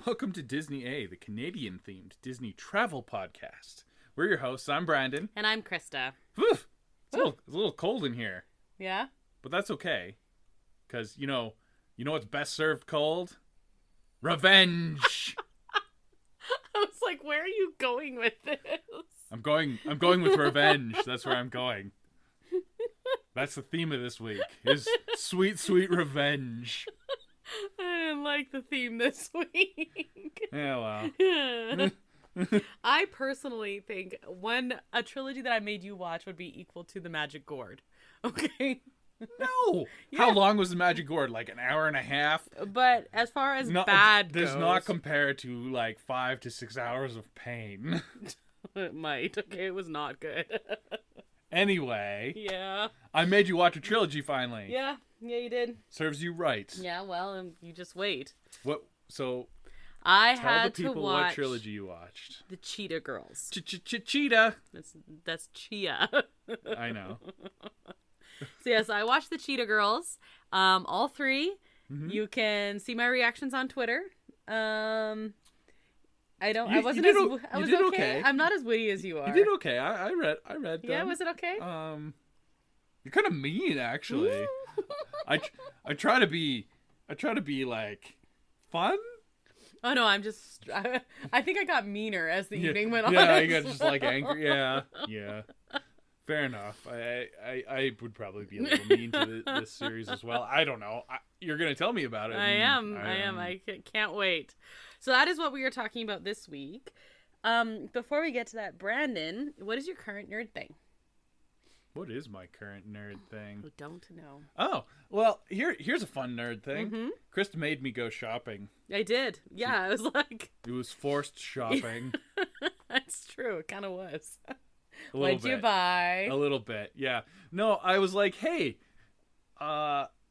Welcome to Disney A, the Canadian-themed Disney travel podcast. We're your hosts. I'm Brandon. And I'm Krysta. It's a little cold in here. Yeah? But that's okay. Because, you know what's best served cold? Revenge! I was like, where are you going with this? I'm going with revenge. That's where I'm going. That's the theme of this week. Is sweet, sweet revenge. I didn't like the theme this week. Yeah, well. I personally think a trilogy that I made you watch would be equal to The Magic Gourd. Okay? No! Yeah. How long was the Magic Gourd? Like an hour and a half? But as far as bad goes... Does not compare to like 5 to 6 hours of pain. It might. Okay, it was not good. Anyway. Yeah. I made you watch a trilogy finally. Yeah, you did. Serves you right. Yeah, well, you just wait. What? So... I Tell had the people to watch what trilogy you watched. The Cheetah Girls. Cheetah. That's Chia. I know. So yes, I watched the Cheetah Girls, all three. Mm-hmm. You can see my reactions on Twitter. I was okay. I'm not as witty as you are. You did okay. I read them. Yeah, was it okay? You're kind of mean, actually. I try to be like fun. Oh no, I think I got meaner as the evening went on. Yeah, I got just like angry. Yeah. Fair enough. I would probably be a little mean to this series as well. I don't know. You're gonna tell me about it. I am. I can't wait. So that is what we are talking about this week. Before we get to that, Brandon, what is your current nerd thing? What is my current nerd thing? I don't know. Oh, well, here's a fun nerd thing. Mm-hmm. Krista made me go shopping. I did. Yeah, I was like... It was forced shopping. That's true. It kind of was. What'd you buy? A little bit, yeah. No, I was like, hey, the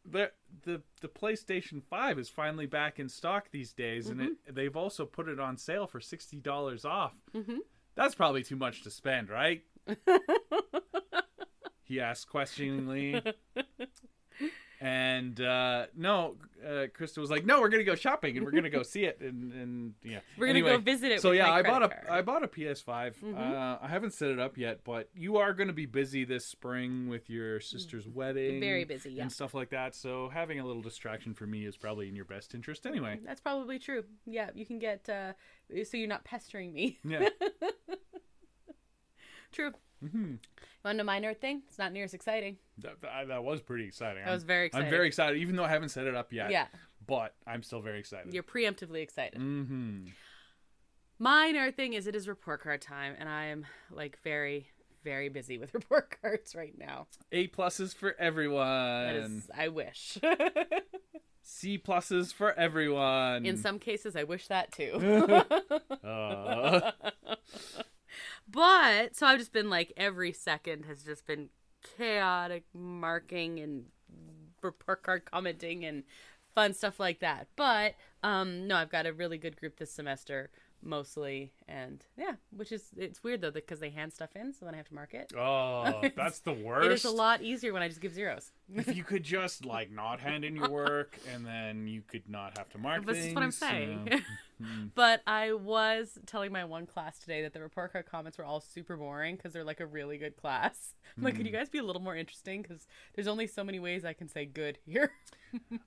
PlayStation 5 is finally back in stock these days, mm-hmm. and they've also put it on sale for $60 off. Mm-hmm. That's probably too much to spend, right? He asked questioningly. And no, Krysta was like, "No, we're gonna go shopping and we're gonna go see it and yeah, we're gonna go visit it." So with yeah, my I card. bought a PS5. Mm-hmm. I haven't set it up yet, but you are gonna be busy this spring with your sister's wedding, Very busy, yeah, and stuff like that. So having a little distraction for me is probably in your best interest, anyway. That's probably true. Yeah, you can get so you're not pestering me. Yeah. True. Mm-hmm. Want to know my nerd thing? It's not near as exciting. That was pretty exciting. That was very exciting. I'm very excited, even though I haven't set it up yet. Yeah. But I'm still very excited. You're preemptively excited. Mm-hmm. My nerd thing is it is report card time, and I am like very, very busy with report cards right now. A+ for everyone. I wish. C+ for everyone. In some cases, I wish that too. But, so I've just been like, every second has just been chaotic marking and report card commenting and fun stuff like that. But, no, I've got a really good group this semester, mostly. And, yeah, it's weird, though, because they hand stuff in, so then I have to mark it. Oh, that's the worst. It is a lot easier when I just give zeros. If you could just, like, not hand in your work, and then you could not have to mark things. That's what I'm saying. You know. But I was telling my one class today that the report card comments were all super boring because they're like a really good class. I'm like, could you guys be a little more interesting? Because there's only so many ways I can say good here.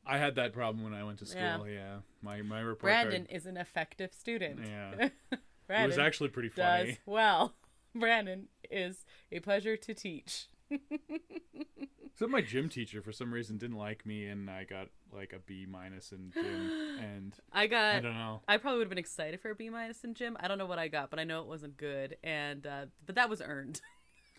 I had that problem when I went to school, yeah. My report Brandon card... is an effective student. Yeah. Brandon it was actually pretty funny. Does well. Brandon is a pleasure to teach. So my gym teacher, for some reason, didn't like me, and I got like a B- in gym, and I don't know. I probably would have been excited for a B- in gym. I don't know what I got, but I know it wasn't good, and but that was earned.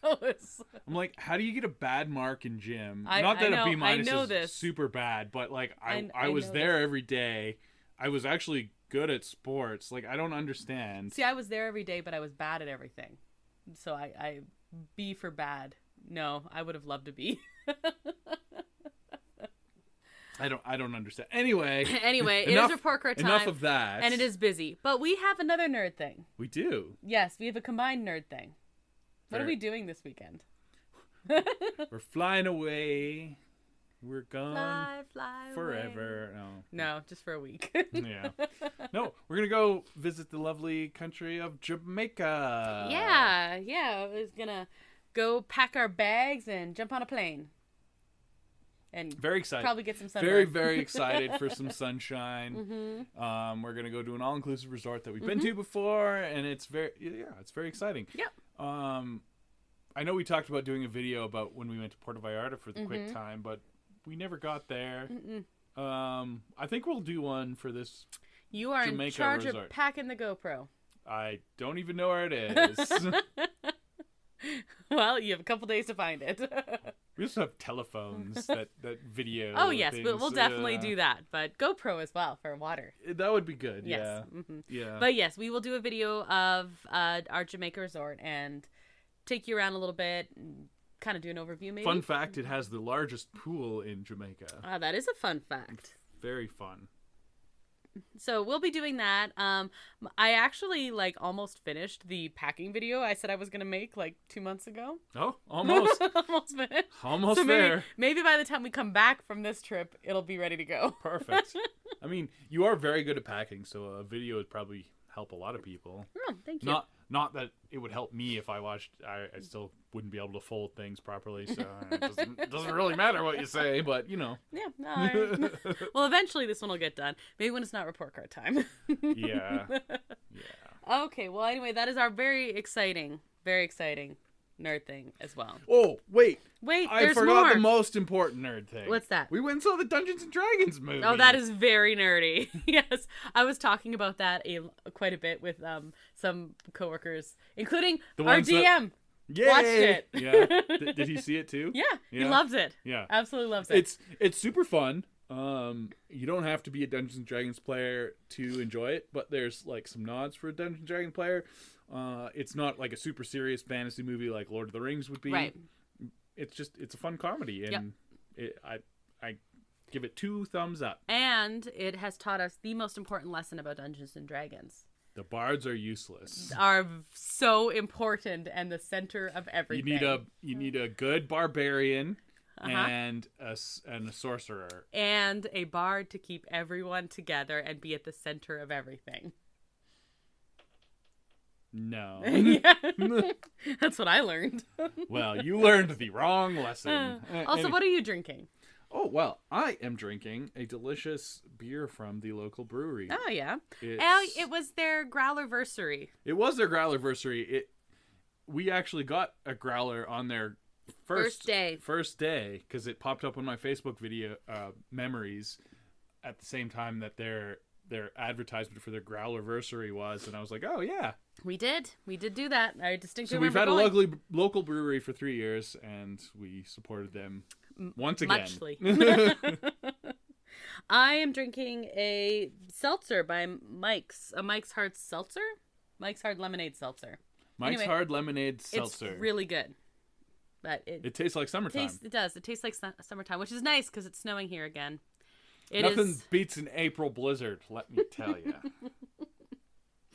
I'm like, how do you get a bad mark in gym? Not that a B- is this. super bad, but like I was know there this. every day. I was actually good at sports. Like, I don't understand. See, I was there every day, but I was bad at everything. So I B for bad. No, I would have loved to be. I don't understand. Anyway, it is report card time. Enough of that. And it is busy. But we have another nerd thing. We do. Yes, we have a combined nerd thing. What are we doing this weekend? We're flying away we're gone Fly forever. away. No. No, just for a week. Yeah. No, we're going to go visit the lovely country of Jamaica. Yeah. I was gonna go pack our bags and jump on a plane. And very excited. Probably get some sunburn. Very, very excited for some sunshine. We're going to go to an all-inclusive resort that we've been to before, and it's very exciting. Yep. I know we talked about doing a video about when we went to Puerto Vallarta for the quick time, but we never got there. I think we'll do one for this You are Jamaica in charge resort. of packing the GoPro. I don't even know where it is. Well, you have a couple days to find it. We also have telephones that video. Oh, yes, things. we'll definitely do that. But GoPro as well for water. That would be good. Yes. Yeah. But yes, we will do a video of our Jamaica resort and take you around a little bit and kind of do an overview maybe. Fun fact, it has the largest pool in Jamaica. That is a fun fact. Very fun. So we'll be doing that. I actually almost finished the packing video I said I was going to make 2 months ago. Oh, almost. Almost finished. Almost so there. Maybe by the time we come back from this trip, it'll be ready to go. Perfect. I mean, you are very good at packing, so a video would probably help a lot of people. Oh, thank you. Not that it would help me if I watched. I still wouldn't be able to fold things properly, so it doesn't really matter what you say, but you know. Yeah. No, all right. Well, eventually this one will get done. Maybe when it's not report card time. Yeah. Okay. Well, anyway, that is our very exciting nerd thing as well. Oh, wait, I forgot more. the most important nerd thing. What's that? We went and saw the Dungeons and Dragons movie. Oh, that is very nerdy. Yes, I was talking about that quite a bit with some coworkers, including our DM. Yay! Watched it. Yeah. Did he see it too? Yeah, he loves it. Yeah, absolutely loves it. It's super fun. You don't have to be a Dungeons and Dragons player to enjoy it, but there's some nods for a Dungeons and Dragons player. It's not a super serious fantasy movie like Lord of the Rings would be. Right. It's a fun comedy, and I give it 2 thumbs up. And it has taught us the most important lesson about Dungeons and Dragons. The bards are useless. Are so important and the center of everything. You need a good barbarian and a sorcerer and a bard to keep everyone together and be at the center of everything. No. Yeah. That's what I learned. Well, you learned the wrong lesson. Also, what are you drinking? Oh, well, I am drinking a delicious beer from the local brewery. Oh, yeah. It was their growlerversary. It was their growlerversary. We actually got a growler on their first day because it popped up on my Facebook video memories at the same time that their advertisement for their growlerversary was, and I was like, oh yeah, we did do that. I distinctly remember. So we've had a local brewery for 3 years, and we supported them once again. Muchly. I am drinking a seltzer by Mike's Hard Seltzer, Mike's Hard Lemonade Seltzer. Mike's Hard Lemonade Seltzer. It's really good. But it tastes like summertime. It does. It tastes like summertime, which is nice because it's snowing here again. Nothing beats an April blizzard, let me tell you.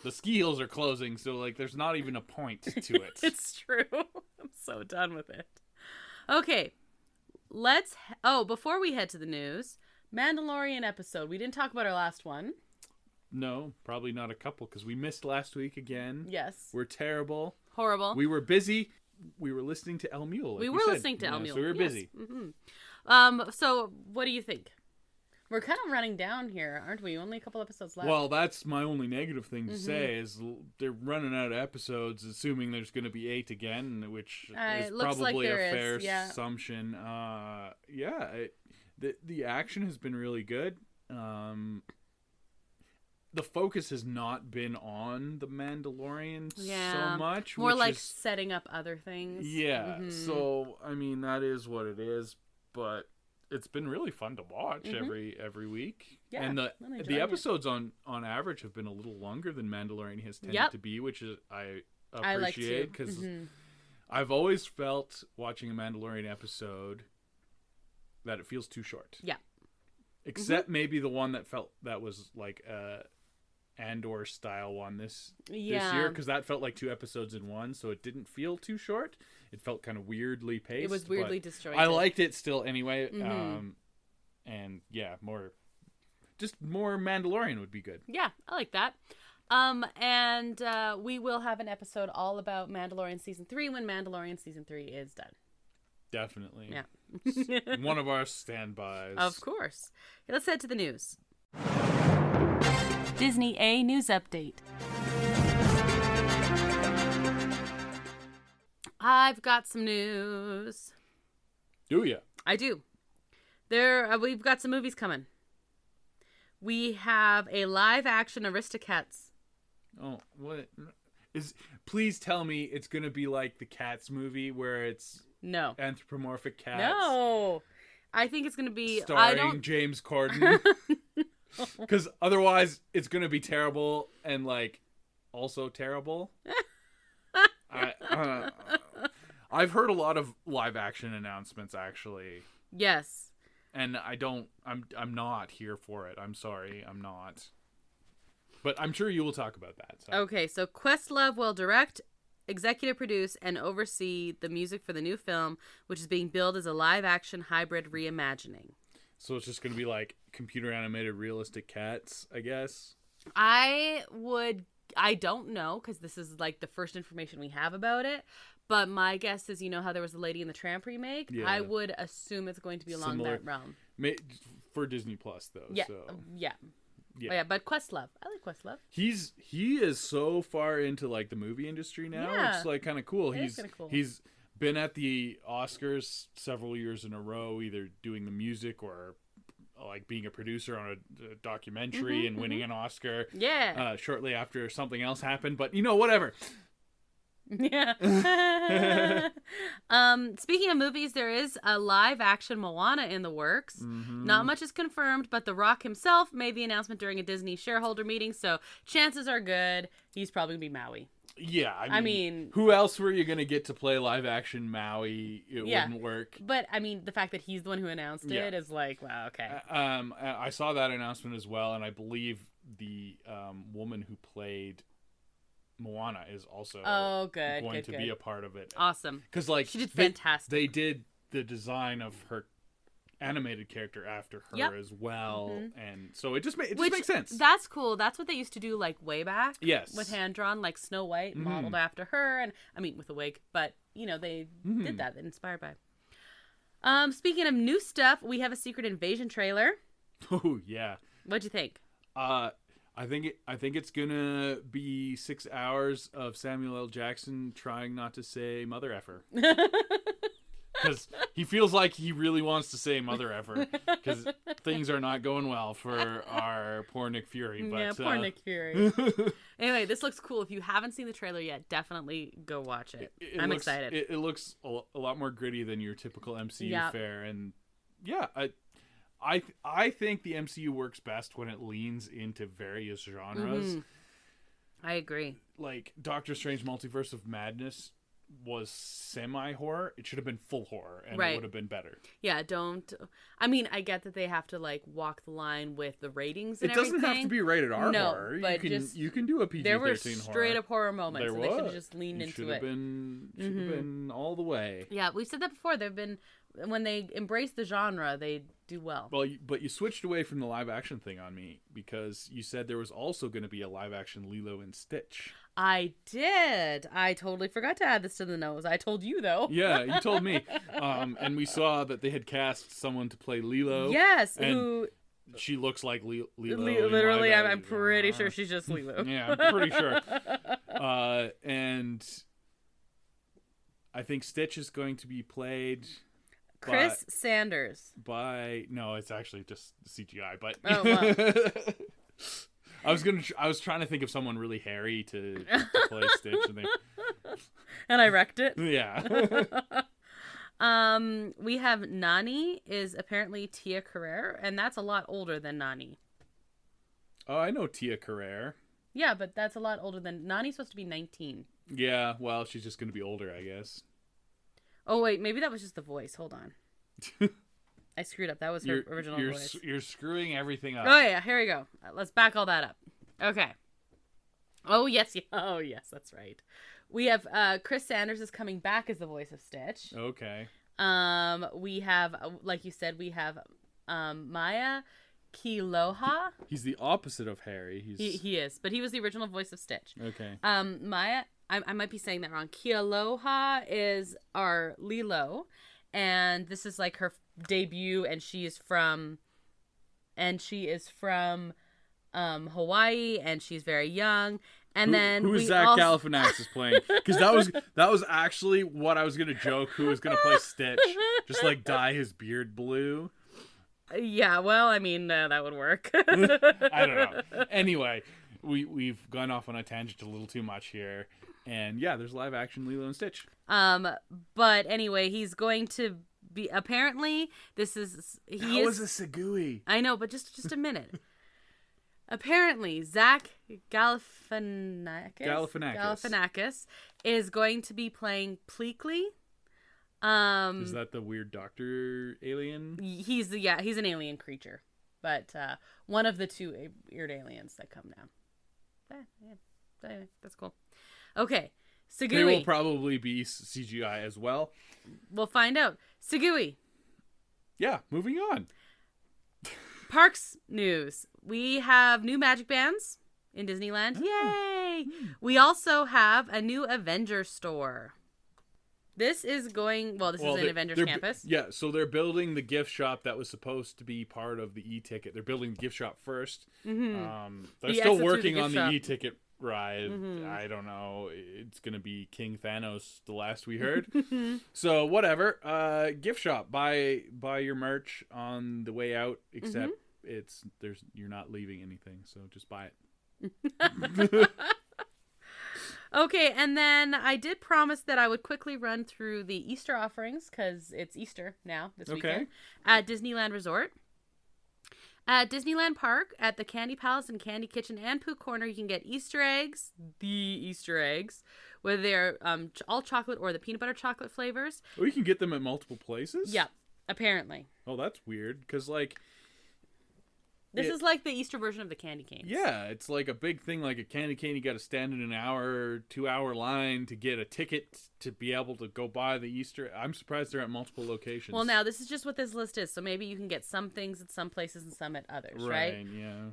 The ski hills are closing, so there's not even a point to it. It's true. I'm so done with it. Okay, before we head to the news, Mandalorian episode. We didn't talk about our last one. No, probably not a couple because we missed last week again. Yes, we're terrible, horrible. We were busy. We were listening to El Mule. We were listening to El Mule. So we were busy. Mm-hmm. So what do you think? We're kind of running down here, aren't we? Only a couple episodes left. Well, that's my only negative thing to say is they're running out of episodes, assuming there's going to be 8 again, which is probably a fair assumption. The action has been really good. The focus has not been on the Mandalorian so much. More setting up other things. Yeah. Mm-hmm. So, I mean, that is what it is, but it's been really fun to watch every week. Yeah, and the episodes on average have been a little longer than Mandalorian has tended to be, which is I appreciate because I've always felt watching a Mandalorian episode that it feels too short. Yeah. Except maybe the one that was Andor style one this year, because that felt like 2 episodes in one, so it didn't feel too short. It felt kind of weirdly paced. It was weirdly disjointed. I liked it still anyway. And yeah, more Mandalorian would be good. Yeah, I like that. And we will have an episode all about Mandalorian Season 3 when Mandalorian Season 3 is done. Definitely. Yeah. One of our standbys. Of course. Okay, let's head to the news. Disney A News Update. I've got some news. Do ya? I do. We've got some movies coming. We have a live-action Aristocats. Oh, what is? Please tell me it's gonna be like the Cats movie where it's anthropomorphic cats. No, I think it's gonna be starring James Corden. Because otherwise, it's gonna be terrible and like also terrible. I've heard a lot of live-action announcements actually. Yes. And I'm not here for it. I'm sorry, I'm not. But I'm sure you will talk about that. So. Okay, so Questlove will direct, executive produce, and oversee the music for the new film, which is being billed as a live-action hybrid reimagining. So it's just going to be like computer-animated realistic cats, I guess? I don't know, because this is like the first information we have about it. But my guess is, you know how there was a Lady and the Tramp remake? Yeah. I would assume it's going to be along that realm. For Disney Plus, though. Yeah. So. Yeah. Yeah. Oh, yeah, but Questlove. I like Questlove. He is so far into like the movie industry now. Yeah. It's like kind of cool. He's been at the Oscars several years in a row, either doing the music or like being a producer on a documentary and winning an Oscar. Yeah. Shortly after something else happened, but whatever. Yeah. Speaking of movies, there is a live action Moana in the works. Not much is confirmed, but The Rock himself made the announcement during a Disney shareholder meeting, so chances are good he's probably gonna be Maui. Yeah, I mean, who else were you gonna get to play live action Maui? It wouldn't work. But I mean, the fact that he's the one who announced it is like, wow, okay. I saw that announcement as well, and I believe the woman who played Moana is also going to be a part of it. Awesome. Because like she did fantastic. They did the design of her animated character after her as well, and so it just makes sense. That's cool. That's what they used to do like way back. Yes. With hand drawn, like Snow White modeled after her, and I mean with a wig, but they did that. Inspired by. Speaking of new stuff, we have a Secret Invasion trailer. Oh yeah. What'd you think? I think it's gonna be 6 hours of Samuel L. Jackson trying not to say mother effer. Because he feels like he really wants to say mother effer. Because things are not going well for our poor Nick Fury. But, yeah, poor Nick Fury. Anyway, this looks cool. If you haven't seen the trailer yet, definitely go watch it. I'm excited. It looks a lot more gritty than your typical MCU fare. And yeah, I think the MCU works best when it leans into various genres. I agree. Like Doctor Strange Multiverse of Madness was semi-horror. It should have been full horror, and it would have been better. Yeah, I mean, I get that they have to like walk the line with the ratings and everything. It doesn't have to be rated R horror. But you can do a PG-13 there were horror. straight up horror moments, and they should have just leaned into it. Should have been all the way. Yeah, we've said that before. When they embrace the genre, they do well. Well, but you switched away from the live action thing on me because you said there was also going to be a live action Lilo and Stitch. I did. I totally forgot to add this to the nose. I told you though. Yeah, you told me. And we saw that they had cast someone to play Lilo. Yes, who she looks like Lilo. Literally, I'm pretty sure she's just Lilo. Yeah, I'm pretty sure. And I think Stitch is going to be played. Chris Sanders. No, it's actually just CGI. But oh, wow. I was trying to think of someone really hairy to play Stitch, and I wrecked it. Yeah. We have Nani is apparently Tia Carrere, and that's a lot older than Nani. Oh, I know Tia Carrere. Yeah, but that's a lot older than Nani's supposed to be 19. Yeah, well, she's just going to be older, I guess. Oh, wait, maybe that was just the voice. Hold on. I screwed up. That was her original voice. You're screwing everything up. Oh, yeah. Here we go. Let's back all that up. Okay. Oh, yes. Oh, yes, that's right. We have Chris Sanders is coming back as the voice of Stitch. Okay. We have, like you said, we have Maya Kealoha. He's the opposite of Harry. He is, but he was the original voice of Stitch. Okay. Maya, I might be saying that wrong. Kealoha is our Lilo, and this is like her debut, and she is from Hawaii, and she's very young. And who is Zach Galifianakis playing? Because that was actually what I was gonna joke. Who was gonna play Stitch? Just like dye his beard blue. Yeah, well, I mean that would work. I don't know. Anyway, we've gone off on a tangent a little too much here, and yeah, there's live action Lilo and Stitch. But anyway, he's going to be apparently this is How is a Segui? I know, but just a minute. Apparently, Zach Galifianakis is going to be playing Pleakley. Is that the weird doctor alien? He's an alien creature, but one of the two weird aliens that come down. Anyway, that's cool. Okay, Segui. They will probably be CGI as well. We'll find out. Segui. Yeah, moving on. Parks news. We have new magic bands in Disneyland. Yay! We also have a new Avengers store. This is in Avengers Campus. Yeah, so they're building the gift shop that was supposed to be part of the e-ticket. They're building the gift shop first. Mm-hmm. They're still working on the e-ticket ride. Mm-hmm. I don't know. It's going to be King Thanos the last we heard. So whatever. Gift shop. Buy your merch on the way out, except you're not leaving anything, so just buy it. Okay, and then I did promise that I would quickly run through the Easter offerings because it's Easter now this weekend at Disneyland Resort. At Disneyland Park, at the Candy Palace and Candy Kitchen and Pooh Corner, you can get Easter eggs, whether they're all chocolate or the peanut butter chocolate flavors. Oh, you can get them at multiple places? Yeah, apparently. Oh, that's weird, because, this is like the Easter version of the candy canes. Yeah, it's like a big thing. Like a candy cane, you got to stand in an hour, 2-hour line to get a ticket to be able to go buy the Easter. I'm surprised they're at multiple locations. Well, now this is just what this list is, so maybe you can get some things at some places and some at others, right? Right, yeah.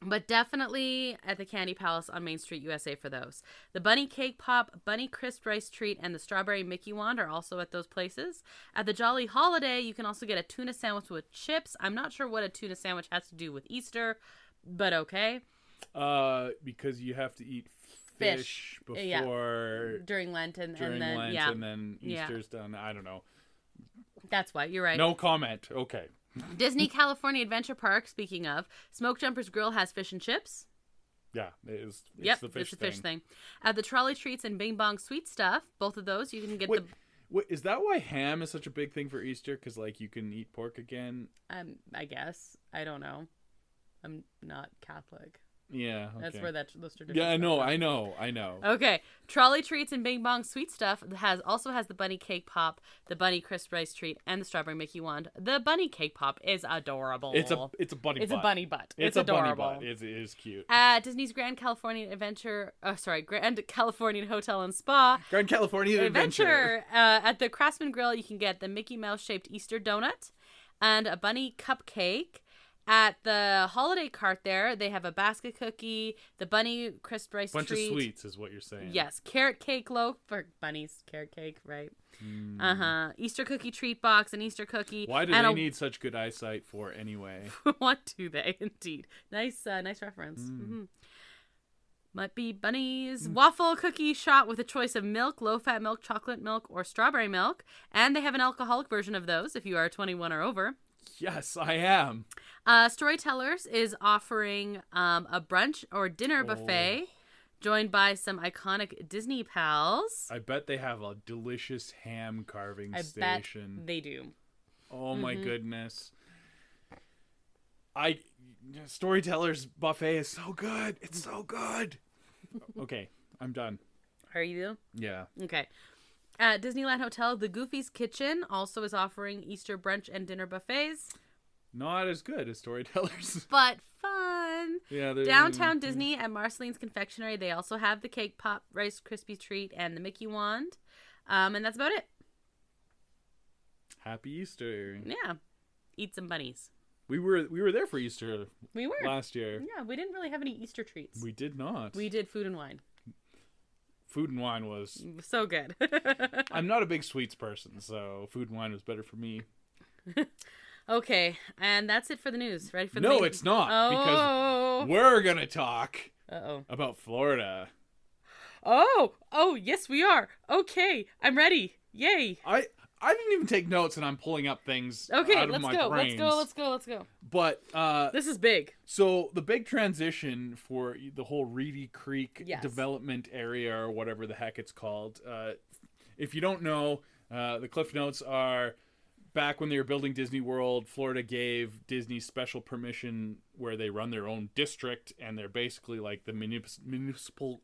But definitely at the Candy Palace on Main Street, USA for those. The Bunny Cake Pop, Bunny Crisp Rice Treat, and the Strawberry Mickey Wand are also at those places. At the Jolly Holiday, you can also get a tuna sandwich with chips. I'm not sure what a tuna sandwich has to do with Easter, but okay. Because you have to eat fish before... During Lent and then Easter's done. I don't know. That's why. You're right. No comment. Okay. Disney California Adventure Park, speaking of, Smoke Jumpers Grill has fish and chips. Yeah, it's the fish thing. At the Trolley Treats and Bing Bong Sweet Stuff, both of those, you can get Wait, is that why ham is such a big thing for Easter? Because, you can eat pork again? I guess. I don't know. I'm not Catholic. Yeah, okay. That's where those traditions. Yeah, I know. Okay, Trolley Treats and Bing Bong Sweet Stuff also has the Bunny Cake Pop, the Bunny Crisp Rice Treat, and the Strawberry Mickey Wand. The Bunny Cake Pop is adorable. It's a bunny butt. It's a bunny butt. It's adorable. Bunny butt. It is cute. At Disney's Grand Californian Hotel and Spa. Grand Californian Adventure. At the Craftsman Grill, you can get the Mickey Mouse shaped Easter donut and a bunny cupcake. At the holiday cart there, they have a basket cookie, the Bunny Crisp Rice Treat. Bunch of sweets is what you're saying. Yes. Carrot cake loaf for bunnies. Carrot cake, right? Easter cookie treat box, an Easter cookie. Why do they need such good eyesight for anyway? What do they, indeed? Nice reference. Might be bunnies. Waffle cookie shot with a choice of milk, low-fat milk, chocolate milk, or strawberry milk. And they have an alcoholic version of those if you are 21 or over. Yes, I am. Storytellers is offering a brunch or dinner buffet joined by some iconic Disney pals. I bet they have a delicious ham carving station. Bet they do. Oh my goodness. Storytellers buffet is so good. It's so good. Okay, I'm done. Are you? Yeah. Okay. At Disneyland Hotel, the Goofy's Kitchen also is offering Easter brunch and dinner buffets. Not as good as Storytellers. But fun. fun. Yeah, Downtown Disney at Marceline's Confectionery, they also have the Cake Pop Rice Krispie treat and the Mickey wand. And that's about it. Happy Easter. Yeah. Eat some bunnies. We were there for Easter. We were. Last year. Yeah, we didn't really have any Easter treats. We did not. We did food and wine. Food and wine was... so good. I'm not a big sweets person, so food and wine was better for me. Okay, and that's it for the news. Ready for the No, it's not. Because we're going to talk about Florida. Oh, yes we are. Okay, I'm ready. Yay. I didn't even take notes, and I'm pulling up things out of my brains. Let's go. But this is big. So the big transition for the whole Reedy Creek development area, or whatever the heck it's called. If you don't know, the Cliff Notes are back when they were building Disney World. Florida gave Disney special permission where they run their own district, and they're basically like the municipal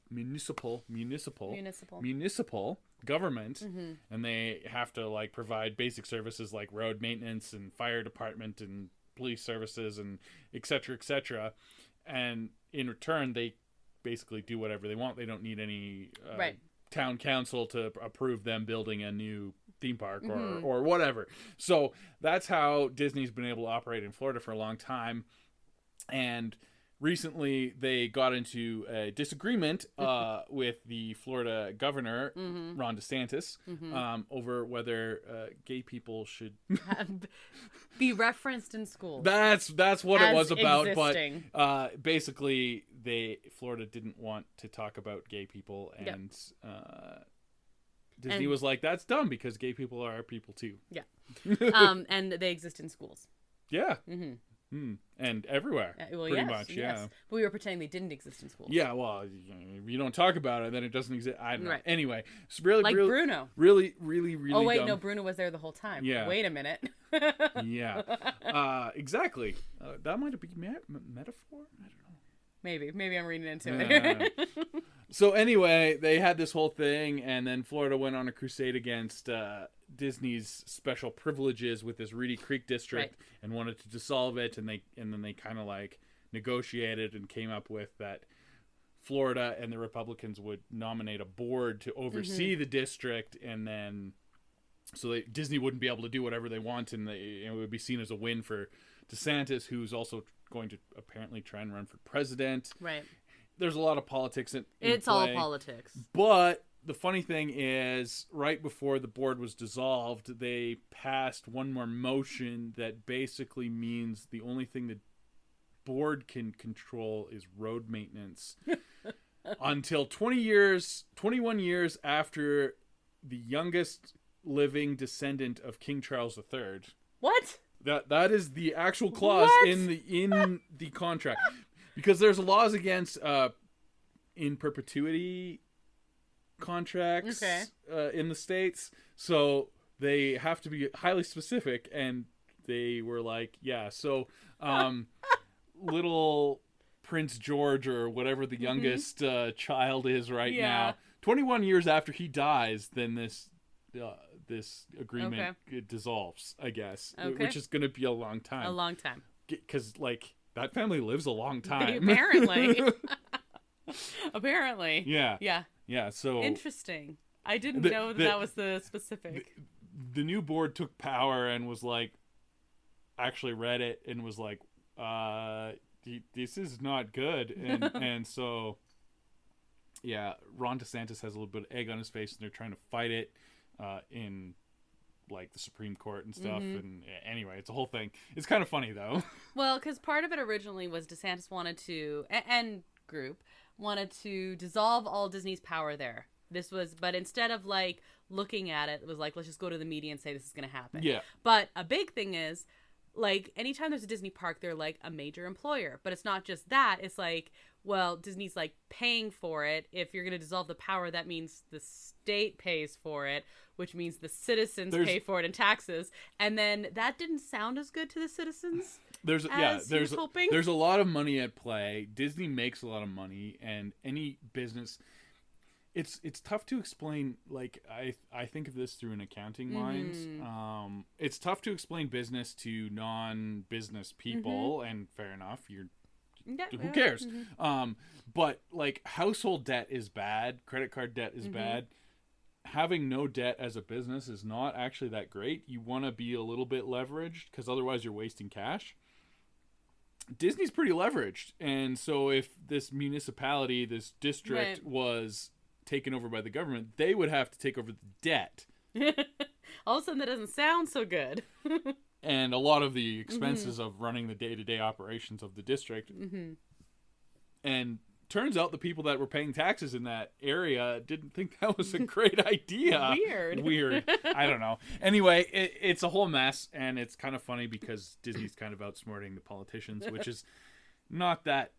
government, and they have to like provide basic services like road maintenance and fire department and police services and etc. And in return, they basically do whatever they want. They don't need any town council to approve them building a new theme park or whatever. So that's how Disney's been able to operate in Florida for a long time. And recently, they got into a disagreement with the Florida governor, Ron DeSantis, over whether gay people should be referenced in school. That's what it was about. Existing. But basically, Florida didn't want to talk about gay people, and Disney was like, "That's dumb because gay people are people too." Yeah, and they exist in schools. Yeah. And everywhere, pretty much, yeah. But we were pretending they didn't exist in schools. Yeah, well, if you don't talk about it, then it doesn't exist. I don't know. Anyway, it's really, like Bruno. Really Oh wait, dumb. no, Bruno was there the whole time. Yeah. Wait a minute. Yeah. Exactly. That might have been metaphor. I don't know. Maybe I'm reading into it. So anyway, they had this whole thing, and then Florida went on a crusade against Disney's special privileges with this Reedy Creek district, and wanted to dissolve it, and then they kind of like negotiated and came up with that Florida and the Republicans would nominate a board to oversee the district, and then Disney wouldn't be able to do whatever they want, and it would be seen as a win for DeSantis, who's also going to apparently try and run for president. Right. There's a lot of politics in It's play, all politics. But the funny thing is, right before the board was dissolved, they passed one more motion that basically means the only thing the board can control is road maintenance until 21 years after the youngest living descendant of King Charles III. What? That is the actual clause in the contract. Because there's laws against in perpetuity contracts in the States, so they have to be highly specific, and they were like, little Prince George, or whatever the youngest child is now, 21 years after he dies, then this agreement dissolves, I guess, which is going to be a long time. A long time. Because, like, that family lives a long time. Apparently. Apparently. Yeah. Yeah. Yeah, so... Interesting. I didn't know that was the specific. The new board took power and was like... Actually read it and was like, this is not good. And so... Yeah, Ron DeSantis has a little bit of egg on his face, and they're trying to fight it in... like the Supreme Court and stuff, and anyway, it's a whole thing. It's kind of funny though. Well, because part of it originally was DeSantis wanted to, and group wanted to dissolve all Disney's power there. But instead of like looking at it, it was like, let's just go to the media and say this is going to happen. Yeah. But a big thing is, like, anytime there's a Disney park, they're like a major employer. But it's not just that. It's like, well, Disney's like paying for it. If you're going to dissolve the power, that means the state pays for it, which means the citizens pay for it in taxes. And then that didn't sound as good to the citizens. There's a lot of money at play. Disney makes a lot of money, and any business, it's tough to explain. Like, I think of this through an accounting mind. It's tough to explain business to non-business people, and fair enough, you're who cares? But like household debt is bad. Credit card debt is bad. Having no debt as a business is not actually that great. You want to be a little bit leveraged because otherwise you're wasting cash. Disney's pretty leveraged. And so if this municipality, this district was taken over by the government, they would have to take over the debt. All of a sudden that doesn't sound so good. And a lot of the expenses of running the day-to-day operations of the district. And turns out the people that were paying taxes in that area didn't think that was a great idea. Weird. I don't know. Anyway, it's a whole mess, and it's kind of funny because Disney's kind of outsmarting the politicians, which is not that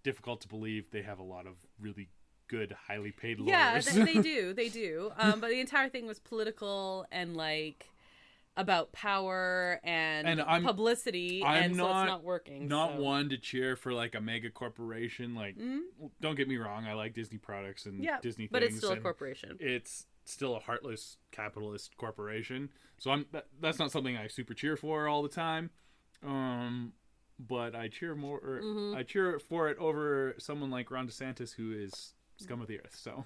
difficult to believe. They have a lot of really good, highly paid lawyers. Yeah, they do. But the entire thing was political and like about power and publicity, so it's not working. Not one to cheer for like a mega corporation. Like, don't get me wrong, I like Disney products and Disney things, but it's still a corporation. It's still a heartless capitalist corporation. So that's not something I super cheer for all the time. But I cheer I cheer for it over someone like Ron DeSantis, who is scum of the earth. So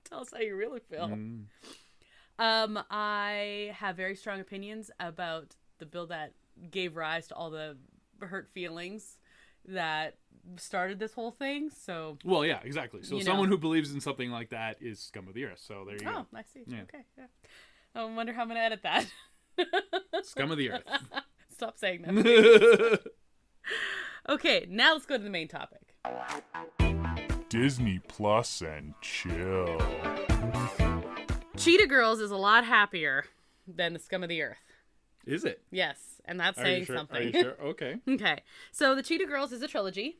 tell us how you really feel. I have very strong opinions about the bill that gave rise to all the hurt feelings that started this whole thing. So, well, yeah, exactly. So someone who believes in something like that is scum of the earth. So there you go. Oh, I see. Yeah. Okay. Yeah. I wonder how I'm going to edit that. Scum of the earth. Stop saying that. Okay, now let's go to the main topic. Disney Plus and chill. Cheetah Girls is a lot happier than the Scum of the Earth. Is it? Yes, and that's saying something. Are you sure? Okay. Okay. So the Cheetah Girls is a trilogy,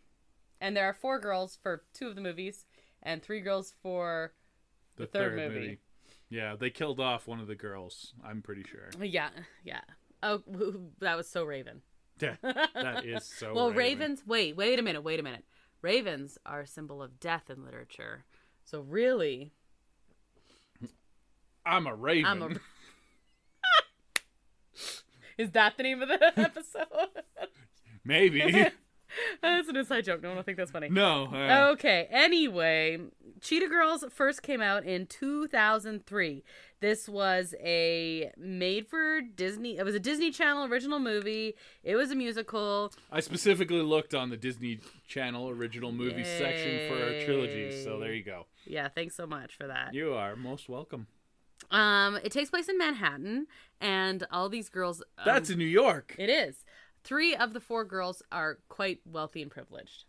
and there are 4 girls for 2 of the movies, and 3 girls for the third movie. Yeah, they killed off one of the girls, I'm pretty sure. Yeah. Oh, that was so Raven. Yeah, that is so well, Raven. Ravens, wait a minute. Ravens are a symbol of death in literature. So really... I'm a raven. Is that the name of the episode? Maybe. That's an inside joke. No one will think that's funny. No. Okay. Anyway, Cheetah Girls first came out in 2003. This was a made-for-Disney... It was a Disney Channel original movie. It was a musical. I specifically looked on the Disney Channel original movies section for trilogies, so there you go. Yeah, thanks so much for that. You are most welcome. It takes place in Manhattan, and all these girls... That's in New York. It is. 3 of the 4 girls are quite wealthy and privileged.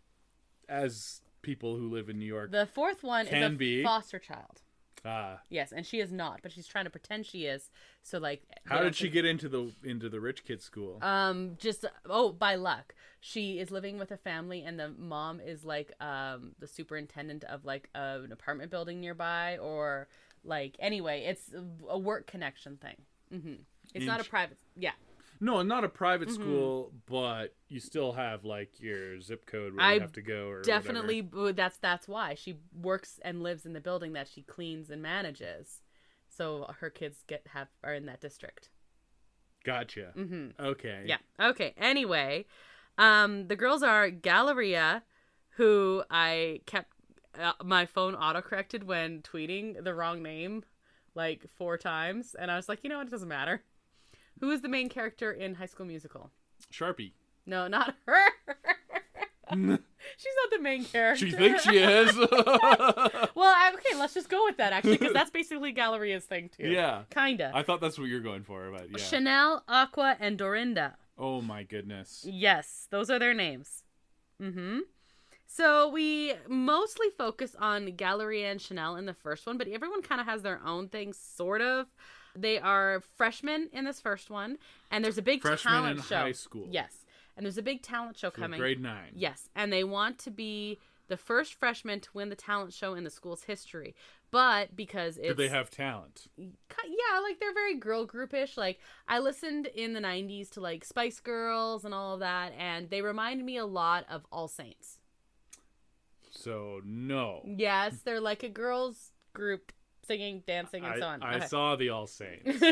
As people who live in New York The 4th one is a foster child. Ah. Yes, and she is not, but she's trying to pretend she is. So like, how did she get into the rich kid school? By luck. She is living with a family, and the mom is like the superintendent of like an apartment building nearby, or like anyway, it's a work connection thing. It's not a private. Yeah. No, not a private school, but you still have like your zip code where you have to go. Or definitely, whatever. That's why she works and lives in the building that she cleans and manages, so her kids are in that district. Gotcha. Okay. Yeah. Okay. Anyway, the girls are Galleria, who I kept my phone autocorrected when tweeting the wrong name like 4 times, and I was like, you know what, it doesn't matter. Who is the main character in High School Musical? Sharpie. No, not her. She's not the main character. She thinks she is. Well, okay, let's just go with that, actually, because that's basically Galleria's thing, too. Yeah. Kinda. I thought that's what you're going for, but yeah. Chanel, Aqua, and Dorinda. Oh, my goodness. Yes, those are their names. So we mostly focus on Galleria and Chanel in the first one, but everyone kind of has their own thing, sort of. They are freshmen in this first one, and there's a big talent show. Freshmen in high school. Yes, and there's a big talent show coming. Grade 9. Yes, and they want to be the first freshman to win the talent show in the school's history. But because it's... Do they have talent? Yeah, like they're very girl groupish. Like I listened in the 90s to like Spice Girls and all of that, and they remind me a lot of All Saints. So, no. Yes, they're like a girls group singing, dancing, and so on. I saw the All Saints.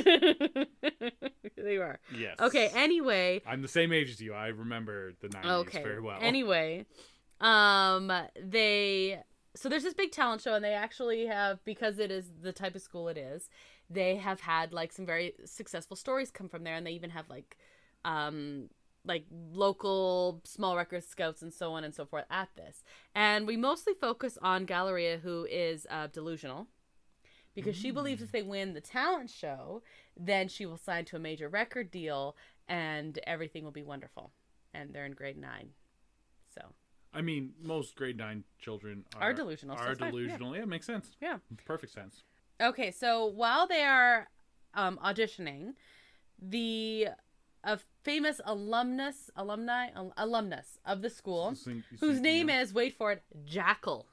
They are. Yes. Okay, anyway. I'm the same age as you. I remember the 90s very well. Anyway, so there's this big talent show, and they actually have, because it is the type of school it is, they have had like some very successful stories come from there, and they even have like local small record scouts and so on and so forth at this. And we mostly focus on Galleria, who is delusional, because she believes if they win the talent show, then she will sign to a major record deal and everything will be wonderful. And they're in grade 9. So I mean, most grade 9 children are delusional. Are delusional. Yeah, it makes sense. Yeah. Perfect sense. Okay, so while they are auditioning, a famous alumnus of the school, whose name is, wait for it, Jackal.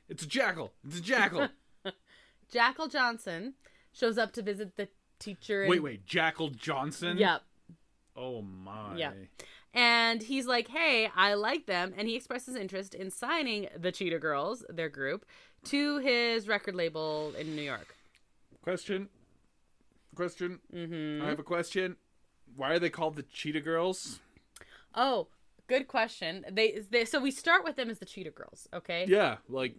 It's a jackal. It's a jackal. Jackal Johnson shows up to visit the teacher. Wait, Jackal Johnson? Yep. Oh my. Yeah. And he's like, hey, I like them. And he expresses interest in signing the Cheetah Girls, their group, to his record label in New York. Question. Mm-hmm. I have a question. Why are they called the Cheetah Girls? Oh, good question. So we start with them as the Cheetah Girls, okay? Yeah, like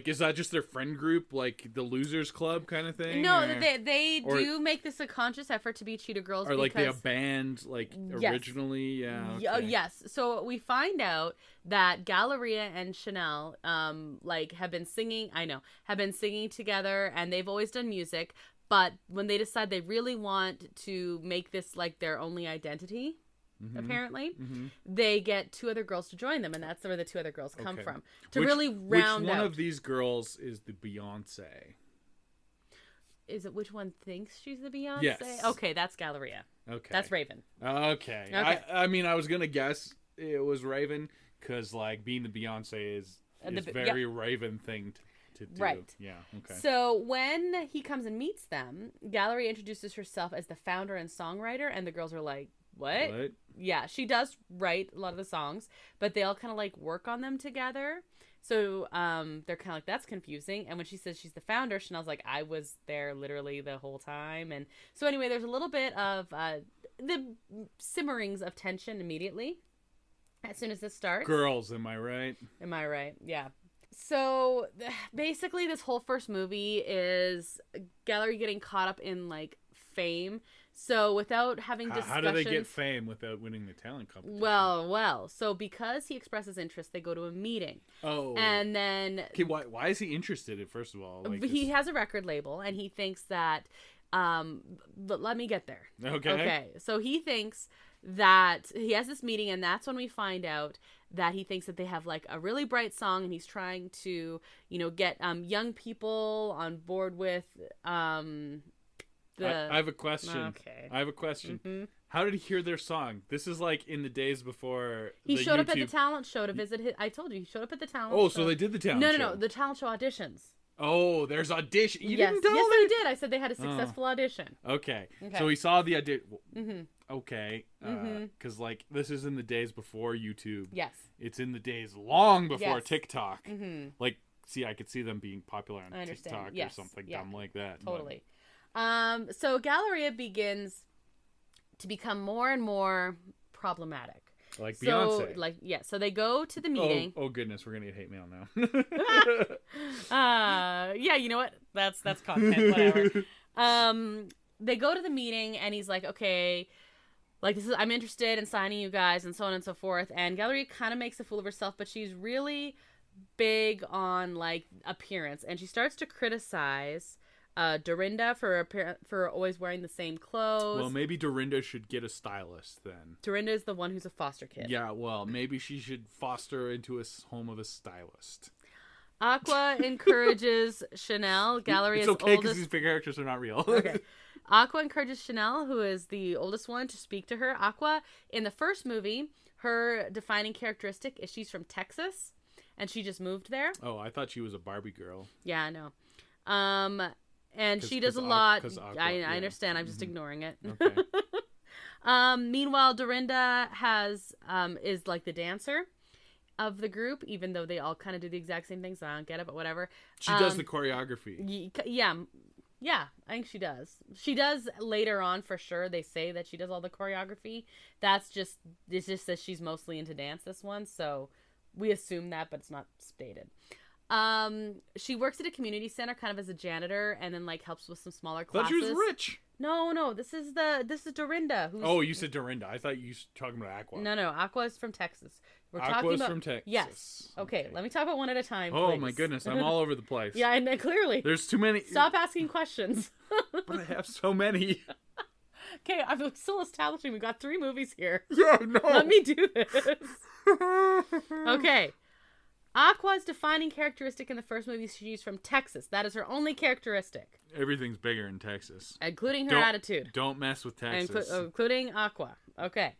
is that just their friend group, like the Losers Club kind of thing? No, they do make this a conscious effort to be Cheetah Girls. Or like they have band, like originally, yeah. Okay. Yes. So we find out that Galleria and Chanel, have been singing together, and they've always done music. But when they decide they really want to make this like their only identity, apparently, they get 2 other girls to join them, and that's where the 2 other girls come from. Really round out. Which one of these girls is the Beyonce? Is it which one thinks she's the Beyonce? Yes. Okay, that's Galleria. Okay. That's Raven. Okay. I mean, I was going to guess it was Raven, because like being the Beyonce is very Raven thing to do. Right. Yeah, okay. So when he comes and meets them, Galleria introduces herself as the founder and songwriter, and the girls are like, what? Yeah, she does write a lot of the songs, but they all kind of like work on them together. So they're kind of like, that's confusing. And when she says she's the founder, Chanel's like, I was there literally the whole time. And so anyway, there's a little bit of the simmerings of tension immediately as soon as this starts. Girls, am I right? Am I right? Yeah. So basically this whole first movie is Gallery getting caught up in like fame. So without having discussions... How do they get fame without winning the talent competition? Well. So because he expresses interest, they go to a meeting. Oh. And then... Okay, why is he interested, first of all? Like, he has a record label, and he thinks that... let me get there. Okay. So he thinks that he has this meeting, and that's when we find out that he thinks that they have like a really bright song, and he's trying to, get young people on board with I have a question. Okay. I have a question. Mm-hmm. How did he hear their song? This is like in the days before he showed up at the talent show to visit his... I told you, he showed up at the talent show. Oh, so they did the talent show. No. The talent show auditions. Oh, there's audition. You didn't tell me? Yes, I did. I said they had a successful audition. Okay. So he saw the audition. Okay. Because like this is in the days before YouTube. Yes. It's in the days long before TikTok. Like, see, I could see them being popular on TikTok or something dumb like that. Totally. So Galleria begins to become more and more problematic. Like Beyonce. So they go to the meeting. Oh goodness, we're gonna get hate mail now. Yeah, you know what? That's content, whatever. They go to the meeting, and he's like, okay, like I'm interested in signing you guys, and so on and so forth. And Galleria kind of makes a fool of herself, but she's really big on like appearance, and she starts to criticize Dorinda for always wearing the same clothes. Well, maybe Dorinda should get a stylist then. Dorinda is the one who's a foster kid. Yeah, well, maybe she should foster into a home of a stylist. Aqua encourages Chanel, Gallery's oldest... It's okay because oldest... these big characters are not real. Okay. Aqua encourages Chanel, who is the oldest one, to speak to her. Aqua, in the first movie, her defining characteristic is she's from Texas, and she just moved there. Oh, I thought she was a Barbie girl. Yeah, I know. And she does a lot. I understand. I'm just ignoring it. Okay. Meanwhile, Dorinda is like the dancer of the group, even though they all kind of do the exact same things. I don't get it, but whatever. She does the choreography. Yeah. Yeah, I think she does. She does later on for sure. They say that she does all the choreography. It's just that she's mostly into dance this one, so we assume that, but it's not stated. She works at a community center kind of as a janitor and then like helps with some smaller classes. Thought she was rich. No, this is Dorinda. Oh, you said Dorinda. I thought you were talking about Aqua. No, Aqua is from Texas. We're Aqua's talking about, from Texas. Yes. Okay, let me talk about one at a time, Oh please. my goodness, I'm all over the place. Yeah, and clearly. There's too many. Stop asking questions. But I have so many. Okay, I'm still establishing we got 3 movies here. Yeah, no. Let me do this. Okay. Aqua's defining characteristic in the first movie, she's from Texas. That is her only characteristic. Everything's bigger in Texas. Including her attitude. Don't mess with Texas. Including Aqua. Okay.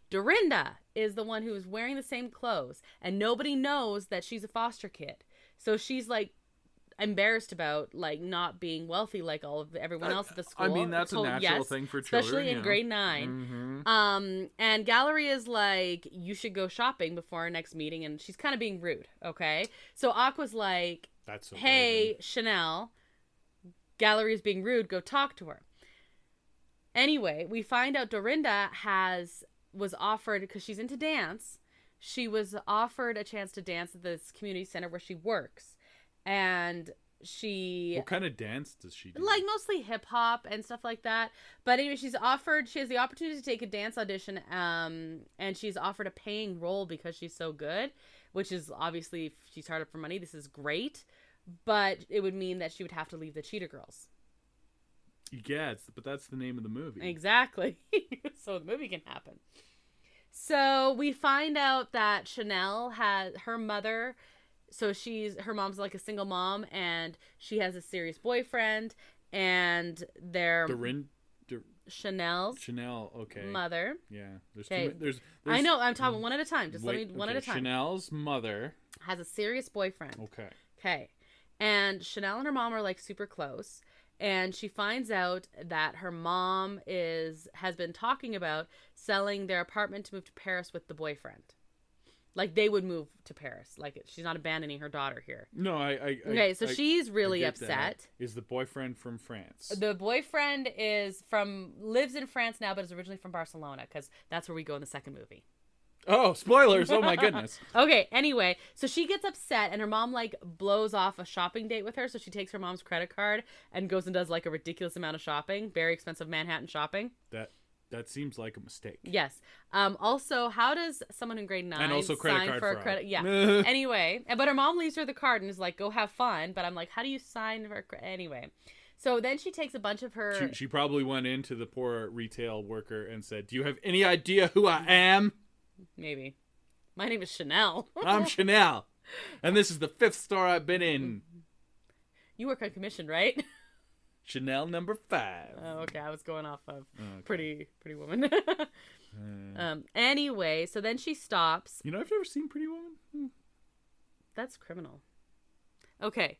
Dorinda is the one who is wearing the same clothes, and nobody knows that she's a foster kid. So she's like embarrassed about like not being wealthy like everyone else at the school. I mean, that's a natural thing for children, especially in grade 9. Mm-hmm. And Gallery is like, you should go shopping before our next meeting, and she's kind of being rude. Okay, so Aqua's like, that's so hey, Chanel, Gallery is being rude. Go talk to her. Anyway, we find out Dorinda was offered, because she's into dance, she was offered a chance to dance at this community center where she works. And what kind of dance does she do? Like mostly hip hop and stuff like that. But anyway, she has the opportunity to take a dance audition, and she's offered a paying role because she's so good, which is obviously, if she's hard up for money, this is great. But it would mean that she would have to leave the Cheetah Girls. Yeah, but that's the name of the movie. Exactly. So the movie can happen. So we find out that Chanel has her mother. So her mom's like a single mom, and she has a serious boyfriend, and they're Chanel, okay, mother. Yeah, there's I know. I'm talking one at a time. Just let me one at a time. Chanel's mother has a serious boyfriend. Okay, and Chanel and her mom are like super close. And she finds out that her mom has been talking about selling their apartment to move to Paris with the boyfriend. Like, they would move to Paris. Like, she's not abandoning her daughter here. No, Okay, so she's really upset. Is the boyfriend from France? The boyfriend lives in France now, but is originally from Barcelona, because that's where we go in the second movie. Oh, spoilers! Oh my goodness. Okay, anyway, so she gets upset, and her mom like blows off a shopping date with her, so she takes her mom's credit card and goes and does like a ridiculous amount of shopping, very expensive Manhattan shopping. That seems like a mistake. Yes. Also, how does someone in grade 9 and also sign for a credit? Yeah. Anyway, but her mom leaves her the card and is like, "Go have fun." But I'm like, "How do you sign for a credit?" Anyway. So then she takes a bunch of her. She probably went into the poor retail worker and said, "Do you have any idea who I am?" Maybe. My name is Chanel. I'm Chanel. And this is the 5th store I've been in. You work on commission, right? Chanel number 5. Oh, okay. I was going off of Pretty Woman. Anyway, so then she stops. You know, I've never seen Pretty Woman. That's criminal. Okay.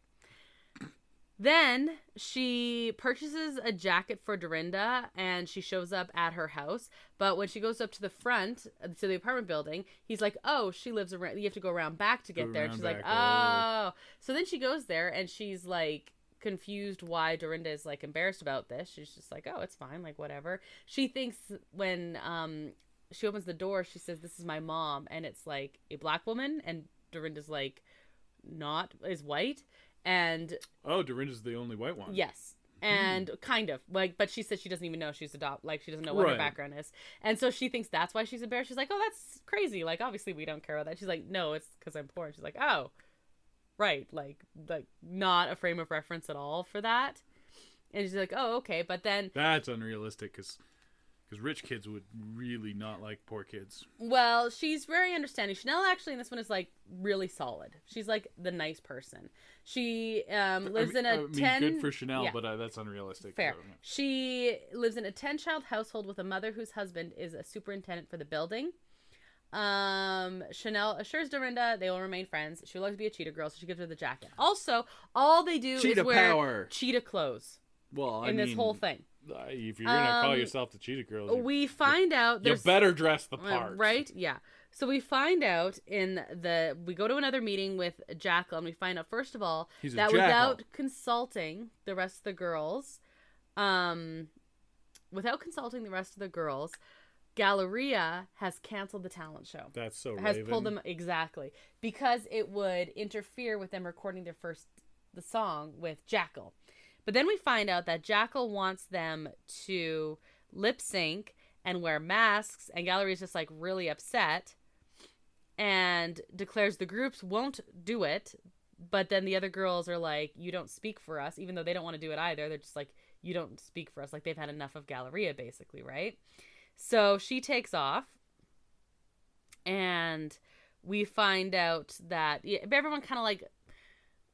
Then she purchases a jacket for Dorinda, and she shows up at her house. But when she goes up to the front, to the apartment building, he's like, "Oh, she lives around. You have to go around back to get there." And she's like, "Oh." So then she goes there, and she's like confused why Dorinda is like embarrassed about this. She's just like, "Oh, it's fine, like whatever." She thinks when she opens the door, she says, "This is my mom," and it's like a black woman, and Dorinda's like is white. And Dorinda's the only white one. Yes. And kind of like, but she says she doesn't even know she's adopted. Like, she doesn't know what her background is, and so she thinks that's why she's embarrassed. She's like, "Oh, that's crazy. Like, obviously we don't care about that." She's like, "No, it's because I'm poor." And she's like, "Oh, right." Like not a frame of reference at all for that. And she's like, "Oh, okay." But then that's unrealistic because rich kids would really not like poor kids. Well, she's very understanding. Chanel actually in this one is like really solid. She's like the nice person. She lives in a 10... good for Chanel, yeah. But that's unrealistic. Fair. So, yeah. She lives in a 10-child household with a mother whose husband is a superintendent for the building. Chanel assures Dorinda they will remain friends. She will always be a cheetah girl, so she gives her the jacket. Also, all they do Cheetah is wear Power. Cheetah clothes. Well, in this whole thing. If you're gonna call yourself the Cheetah Girls, we find out you better dress the part, right? Yeah. So we find out we go to another meeting with Jackal, and we find out, first of all, that without consulting the rest of the girls, Galleria has canceled the talent show. That's so has pulled them, exactly, because it would interfere with them recording the song with Jackal. But then we find out that Jackal wants them to lip sync and wear masks, and Galleria's just like really upset and declares the groups won't do it. But then the other girls are like, you don't speak for us, even though they don't want to do it either. They're just like, you don't speak for us. Like, they've had enough of Galleria, basically, right? So she takes off, and we find out that everyone kind of like,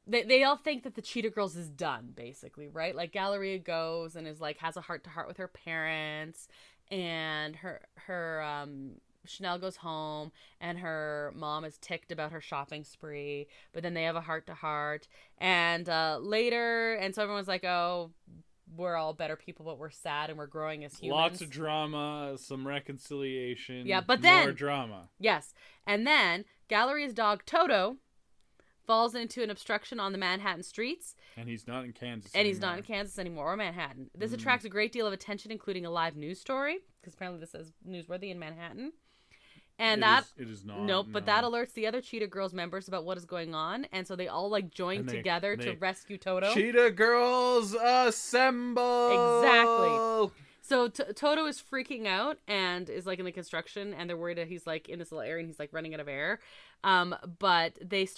they all think that the Cheetah Girls is done, basically, right? Like, Galleria goes and is like, has a heart-to-heart with her parents, and her Chanel goes home, and her mom is ticked about her shopping spree, but then they have a heart-to-heart, and later, and so everyone's like, oh, we're all better people, but we're sad and we're growing as humans. Lots of drama, some reconciliation. Yeah, but then... more drama. Yes. And then Galleria's dog, Toto, falls into an obstruction on the Manhattan streets. And he's not in Kansas anymore, or Manhattan. This attracts a great deal of attention, including a live news story, because apparently this is newsworthy in Manhattan. And it is not. Nope, but that alerts the other Cheetah Girls members about what is going on, and so they all like join together to rescue Toto. Cheetah Girls assemble! Exactly. So Toto is freaking out and is like in the construction, and they're worried that he's like in this little area and he's like running out of air. But they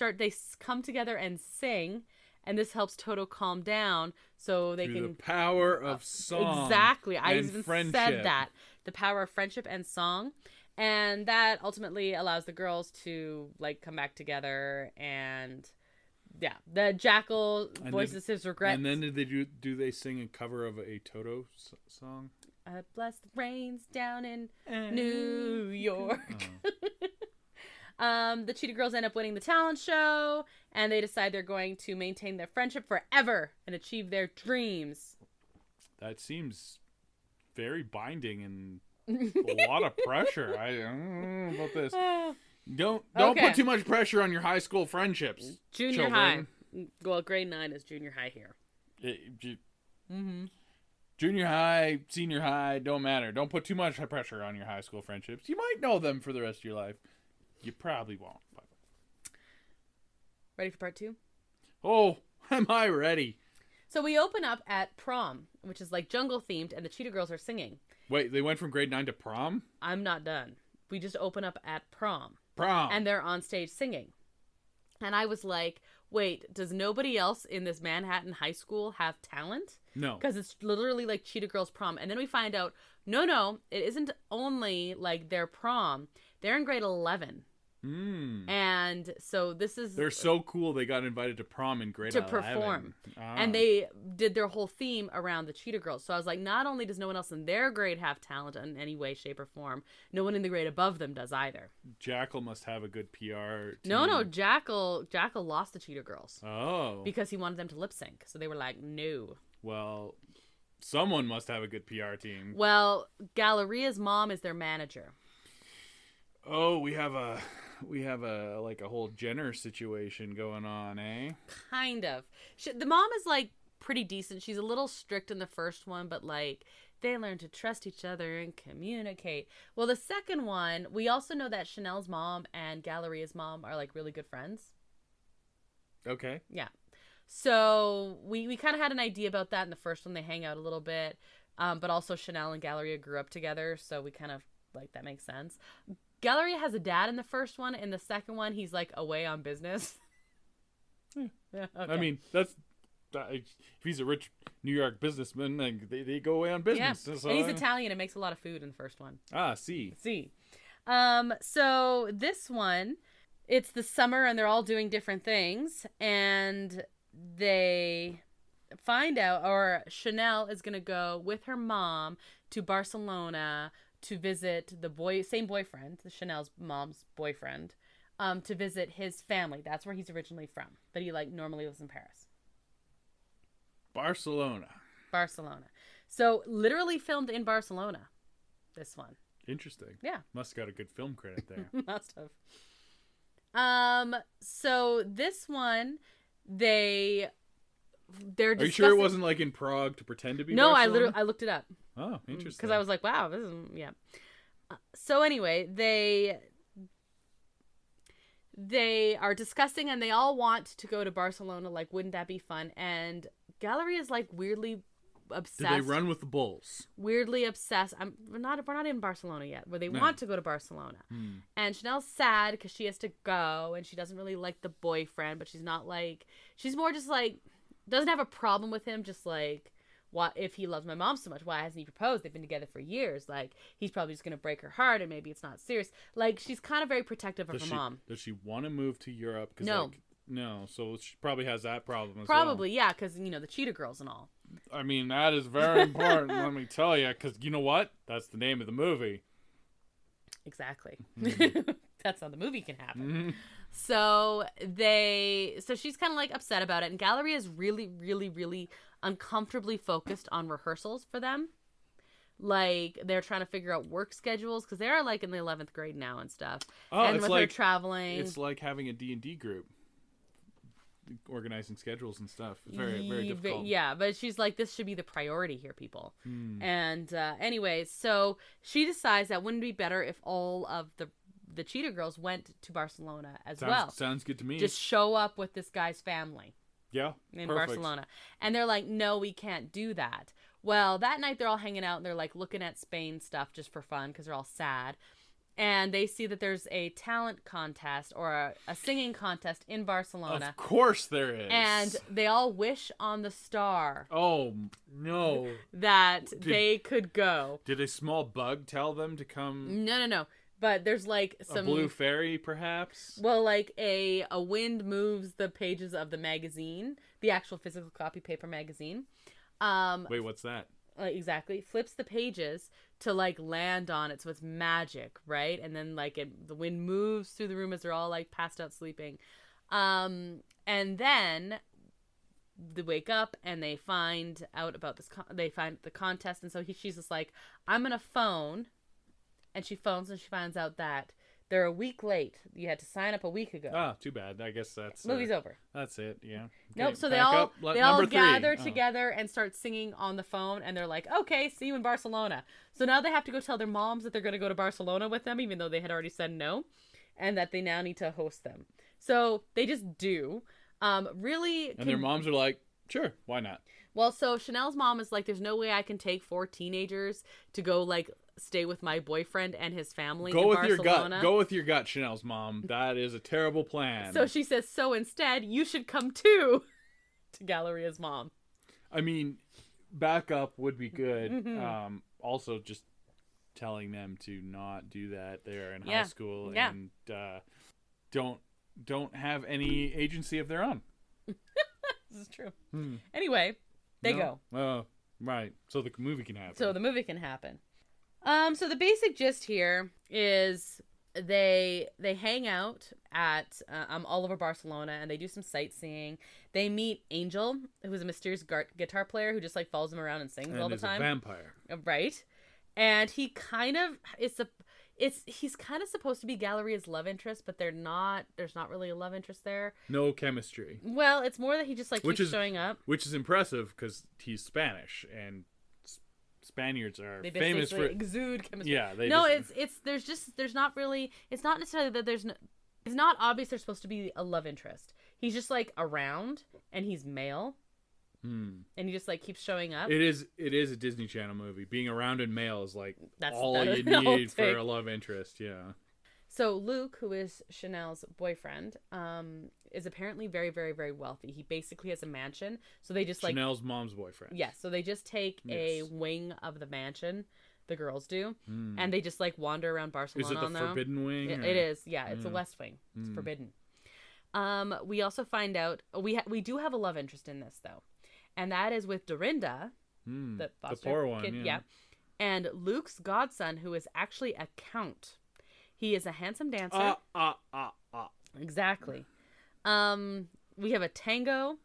come together and sing, and this helps Toto calm down so they can. The power of song. Exactly. I even said that. The power of friendship and song. And that ultimately allows the girls to like come back together, and yeah, the Jackal voices his regrets. And then do they sing a cover of a Toto song? I bless the rains down in New York. The Cheetah Girls end up winning the talent show, and they decide they're going to maintain their friendship forever and achieve their dreams. That seems very binding and a lot of pressure. I don't know about this. Don't put too much pressure on your high school friendships. Junior high. Well, grade 9 is junior high here. Junior high, senior high, don't matter. Don't put too much pressure on your high school friendships. You might know them for the rest of your life. You probably won't. But... Ready for part 2? Oh, am I ready? So we open up at prom, which is like jungle themed, and the Cheetah Girls are singing. Wait, they went from grade 9 to prom? I'm not done. We just open up at prom. Prom. And they're on stage singing. And I was like, wait, does nobody else in this Manhattan high school have talent? No. Because it's literally like Cheetah Girls prom. And then we find out, no, it isn't only like their prom. They're in grade 11. And so this is... They're so cool they got invited to prom in grade 11. To perform. And they did their whole theme around the Cheetah Girls. So I was like, not only does no one else in their grade have talent in any way, shape, or form, no one in the grade above them does either. Jackal must have a good PR team. No, Jackal lost the Cheetah Girls. Oh. Because he wanted them to lip sync. So they were like, no. Well, someone must have a good PR team. Well, Galleria's mom is their manager. Oh, we have a like a whole Jenner situation going on, eh? Kind of. The mom is like pretty decent. She's a little strict in the first one, but like they learn to trust each other and communicate. Well, the second one, we also know that Chanel's mom and Galleria's mom are like really good friends. Okay. Yeah. So we kind of had an idea about that in the first one. They hang out a little bit, but also Chanel and Galleria grew up together, so we kind of like that makes sense. Galleria has a dad in the first one. In the second one, he's like away on business. Yeah, okay. I mean, if he's a rich New York businessman, like they go away on business. Yeah. So, and he's Italian and makes a lot of food in the first one. See. So this one, it's the summer and they're all doing different things, and they find out, or Chanel is gonna go with her mom to Barcelona to visit the same boyfriend, Chanel's mom's boyfriend, to visit his family. That's where he's originally from, but he like normally lives in Paris. Barcelona. So literally filmed in Barcelona, this one. Interesting. Yeah. Must have got a good film credit there. Must have. So this one, they're discussing... Are you sure it wasn't like in Prague to pretend to be No, Barcelona? I looked it up. Oh, interesting. Because I was like, wow, this is... Yeah. So anyway, they are discussing and they all want to go to Barcelona. Like, wouldn't that be fun? And Gallery is like weirdly obsessed. Did they run with the bulls? Weirdly obsessed. We're not in Barcelona yet, where they want to go to Barcelona. And Chanel's sad because she has to go, and she doesn't really like the boyfriend, but she's not like... She's more just like... Doesn't have a problem with him, just like... What if he loves my mom so much? Why hasn't he proposed? They've been together for years. Like, he's probably just gonna break her heart, and maybe it's not serious. Like, she's kind of very protective of her mom. Does she want to move to Europe? No. No. So she probably has that problem as Probably, well. yeah, because the Cheetah girls and all. I mean, that is very important. Let me tell you, because you know what? That's the name of the movie. Exactly. That's how the movie can happen. So she's kind of like upset about it, and Gallery is really, really, really uncomfortably focused on rehearsals for them. Like, they're trying to figure out work schedules because they're like in the 11th grade now and stuff. Oh, and it's with like her traveling, it's like having a D&D group, organizing schedules and stuff. It's very, very difficult. Yeah, but she's like, this should be the priority here, people. And anyway, so she decides that wouldn't it be better if all of the Cheetah girls went to Barcelona as well. Sounds good to me. Just show up with this guy's family. Yeah, in perfect. Barcelona. And they're like, no, we can't do that. Well, that night they're all hanging out and they're like looking at Spain stuff just for fun because they're all sad. And they see that there's a talent contest or a singing contest in Barcelona. Of course there is. And they all wish on the star. Oh, no. That they could go. Did a small bug tell them to come? No. But there's like some... A blue fairy, perhaps? Well, like a wind moves the pages of the magazine, the actual physical copy paper magazine. Wait, what's that? Exactly. Flips the pages to like land on it, so it's magic, right? And then like the wind moves through the room as they're all like passed out sleeping. And then they wake up and they find out about this. They find the contest, and so she's just like, I'm gonna phone. And she phones and she finds out that they're a week late. You had to sign up a week ago. Ah, too bad. I guess that's... Movie's over. That's it, yeah. Okay, nope, so they all gather together and start singing on the phone, and they're like, okay, see you in Barcelona. So now they have to go tell their moms that they're going to go to Barcelona with them, even though they had already said no, and that they now need to host them. So they just do. Really... And their moms are like, sure, why not? Well, so Chanel's mom is like, there's no way I can take 4 teenagers to go, like... stay with my boyfriend and his family in Barcelona. Go with your gut, Chanel's mom. That is a terrible plan. So she says, so instead, you should come too, to Galleria's mom. I mean, backup would be good. Also, just telling them to not do that. They're in high school and don't have any agency of their own. This is true. Anyway, they go. Right. So the movie can happen. So the basic gist here is they hang out at all over Barcelona and they do some sightseeing. They meet Angel, who's a mysterious guitar player who just like follows them around and sings all the time. And is a vampire. Right. And he kind of he's kind of supposed to be Galleria's love interest, but there's not really a love interest there. No chemistry. Well, it's more that he just like keeps showing up. Which is impressive because he's Spanish and Spaniards are famous for exude chemistry. Yeah, there's not necessarily that it's not obvious there's supposed to be a love interest. He's just like around and he's male. And he just like keeps showing up. It is a Disney Channel movie. Being around in male is like all you need need for a love interest. Yeah. So Luke, who is Chanel's boyfriend, is apparently very, very, very wealthy. He basically has a mansion. So they just Chanel's mom's boyfriend. Yes. So they just take a wing of the mansion. The girls do, and they just like wander around Barcelona. Is it the forbidden wing? It is. Yeah, it's the West Wing. It's forbidden. We also find out we do have a love interest in this though, and that is with Dorinda, the poor one. Kid, yeah, and Luke's godson, who is actually a count. He is a handsome dancer. Exactly. We have a tango.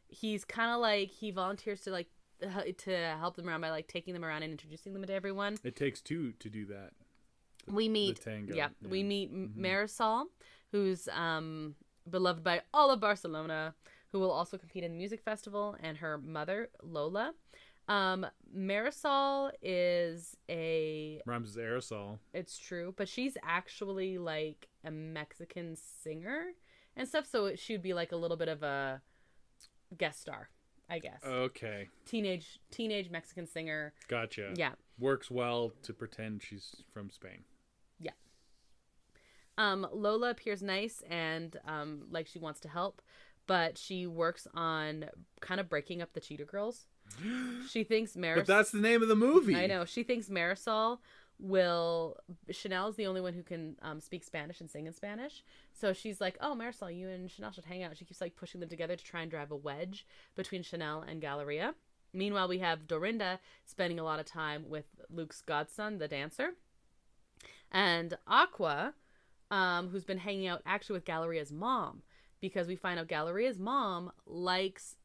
He's kind of like he volunteers to like to help them around by like taking them around and introducing them to everyone. It takes 2 to do that. we meet tango. Yeah, we meet Marisol, who's beloved by all of Barcelona, who will also compete in the music festival, and her mother, Lola. Marisol is rhymes with aerosol. It's true, but she's actually like a Mexican singer and stuff, so she would be like a little bit of a guest star, I guess. Okay. Teenage Mexican singer. Gotcha. Yeah. Works well to pretend she's from Spain. Yeah. Lola appears nice and like she wants to help, but she works on kind of breaking up the Cheetah Girls. She thinks Marisol... But that's the name of the movie. I know. She thinks Marisol Chanel is the only one who can speak Spanish and sing in Spanish. So she's like, oh, Marisol, you and Chanel should hang out. She keeps like pushing them together to try and drive a wedge between Chanel and Galleria. Meanwhile, we have Dorinda spending a lot of time with Luke's godson, the dancer. And Aqua, who's been hanging out actually with Galleria's mom, because we find out Galleria's mom likes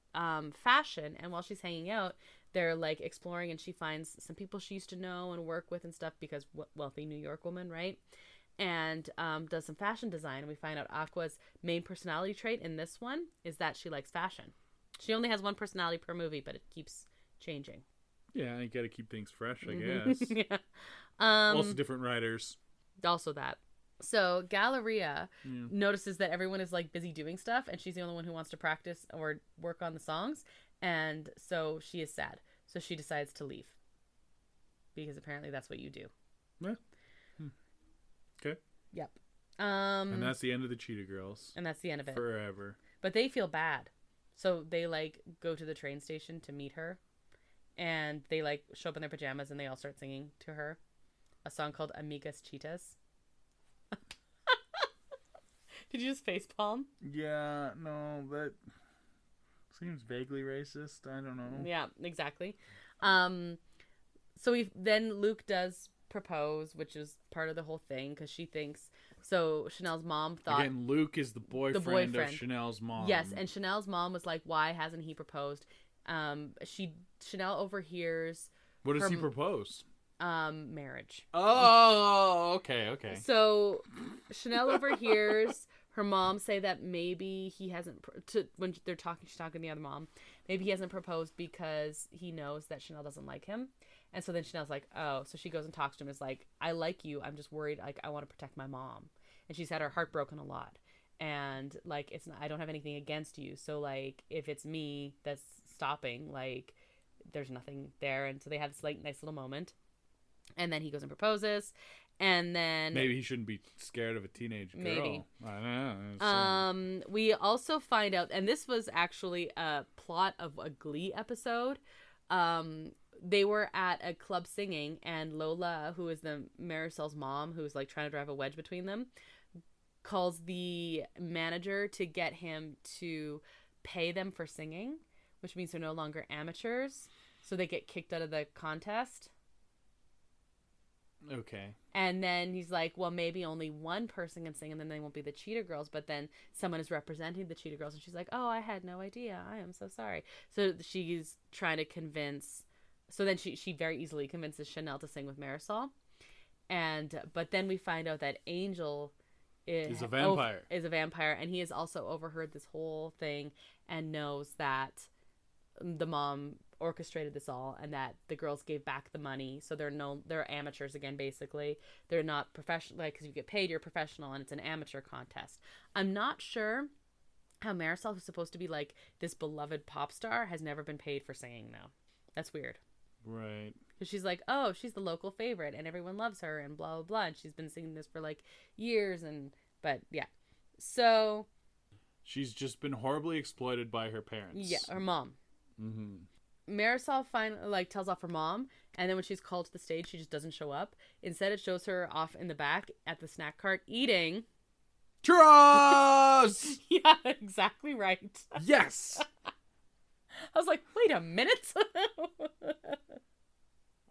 fashion, and while she's hanging out, they're like exploring, and she finds some people she used to know and work with and stuff, because wealthy New York woman, right? And does some fashion design. And we find out Aqua's main personality trait in this one is that she likes fashion. She only has one personality per movie, but it keeps changing. Yeah, you gotta keep things fresh, I guess. Yeah. Also different writers. Also that. So Galleria notices that everyone is like busy doing stuff, and she's the only one who wants to practice or work on the songs, and so she is sad. So she decides to leave, because apparently that's what you do. Yeah. Okay. Yep. And that's the end of the Cheetah Girls. And that's the end of it. Forever. But they feel bad, so they like go to the train station to meet her, and they like show up in their pajamas, and they all start singing to her a song called Amigas Cheetahs. Did you just facepalm? Yeah, no, that seems vaguely racist. I don't know. Yeah, exactly. So then Luke does propose, which is part of the whole thing, because she thinks... So Chanel's mom thought... Again, Luke is the boyfriend of Chanel's mom. Yes, and Chanel's mom was like, why hasn't he proposed? Chanel overhears... What does he propose? Marriage. Oh, okay. So Chanel overhears her mom say that maybe he hasn't when they're talking, she's talking to the other mom. Maybe he hasn't proposed because he knows that Chanel doesn't like him, and so then Chanel's like, oh, so she goes and talks to him. Is like, I like you. I'm just worried. Like, I want to protect my mom, and she's had her heart broken a lot, and like it's not, I don't have anything against you. So like, if it's me that's stopping, like, there's nothing there, and so they have this like nice little moment. And then he goes and proposes, and then maybe he shouldn't be scared of a teenage girl. Maybe. I don't know. We also find out, and this was actually a plot of a Glee episode. They were at a club singing, and Lola, who is the Marisol's mom, who's like trying to drive a wedge between them, calls the manager to get him to pay them for singing, which means they're no longer amateurs, so they get kicked out of the contest. Okay. And then he's like, well, maybe only one person can sing, and then they won't be the Cheetah Girls, but then someone is representing the Cheetah Girls, and she's like, oh, I had no idea. I am so sorry. So she's trying to convince... So then she very easily convinces Chanel to sing with Marisol. But then we find out that Angel is a vampire. And he has also overheard this whole thing and knows that the mom orchestrated this all, and that the girls gave back the money, so they're amateurs again. Basically, they're not professional, like, because you get paid, you're professional, and it's an amateur contest. I'm not sure how Marisol, who's supposed to be like this beloved pop star, has never been paid for singing though. That's weird, right? Because she's like, oh, she's the local favorite and everyone loves her and blah blah blah, and she's been singing this for like years, but yeah, so she's just been horribly exploited by her parents. Yeah, her mom. Mm-hmm. Marisol finally tells off her mom, and then when she's called to the stage, she just doesn't show up. Instead, it shows her off in the back at the snack cart eating churros. Yeah, exactly right. Yes. I was like, wait a minute.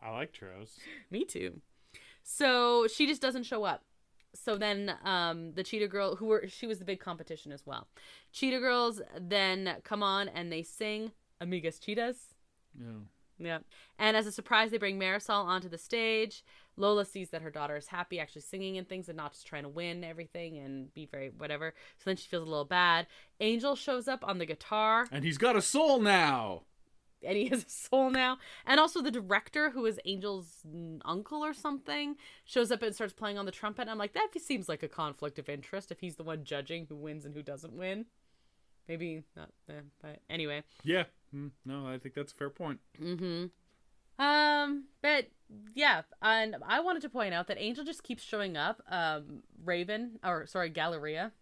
I like churros. Me too. So she just doesn't show up. So then the Cheetah Girl, she was the big competition as well. Cheetah Girls then come on and they sing Amigas Cheetahs. Yeah. Yeah. And as a surprise, they bring Marisol onto the stage. Lola sees that her daughter is happy, actually singing and things, and not just trying to win everything and be very whatever. So then she feels a little bad. Angel shows up on the guitar. And he's got a soul now. And he has a soul now. And also the director, who is Angel's uncle or something, shows up and starts playing on the trumpet. And I'm like, that seems like a conflict of interest if he's the one judging who wins and who doesn't win. Maybe not, but anyway. Yeah. No, I think that's a fair point. But yeah, and I wanted to point out that Angel just keeps showing up. Galleria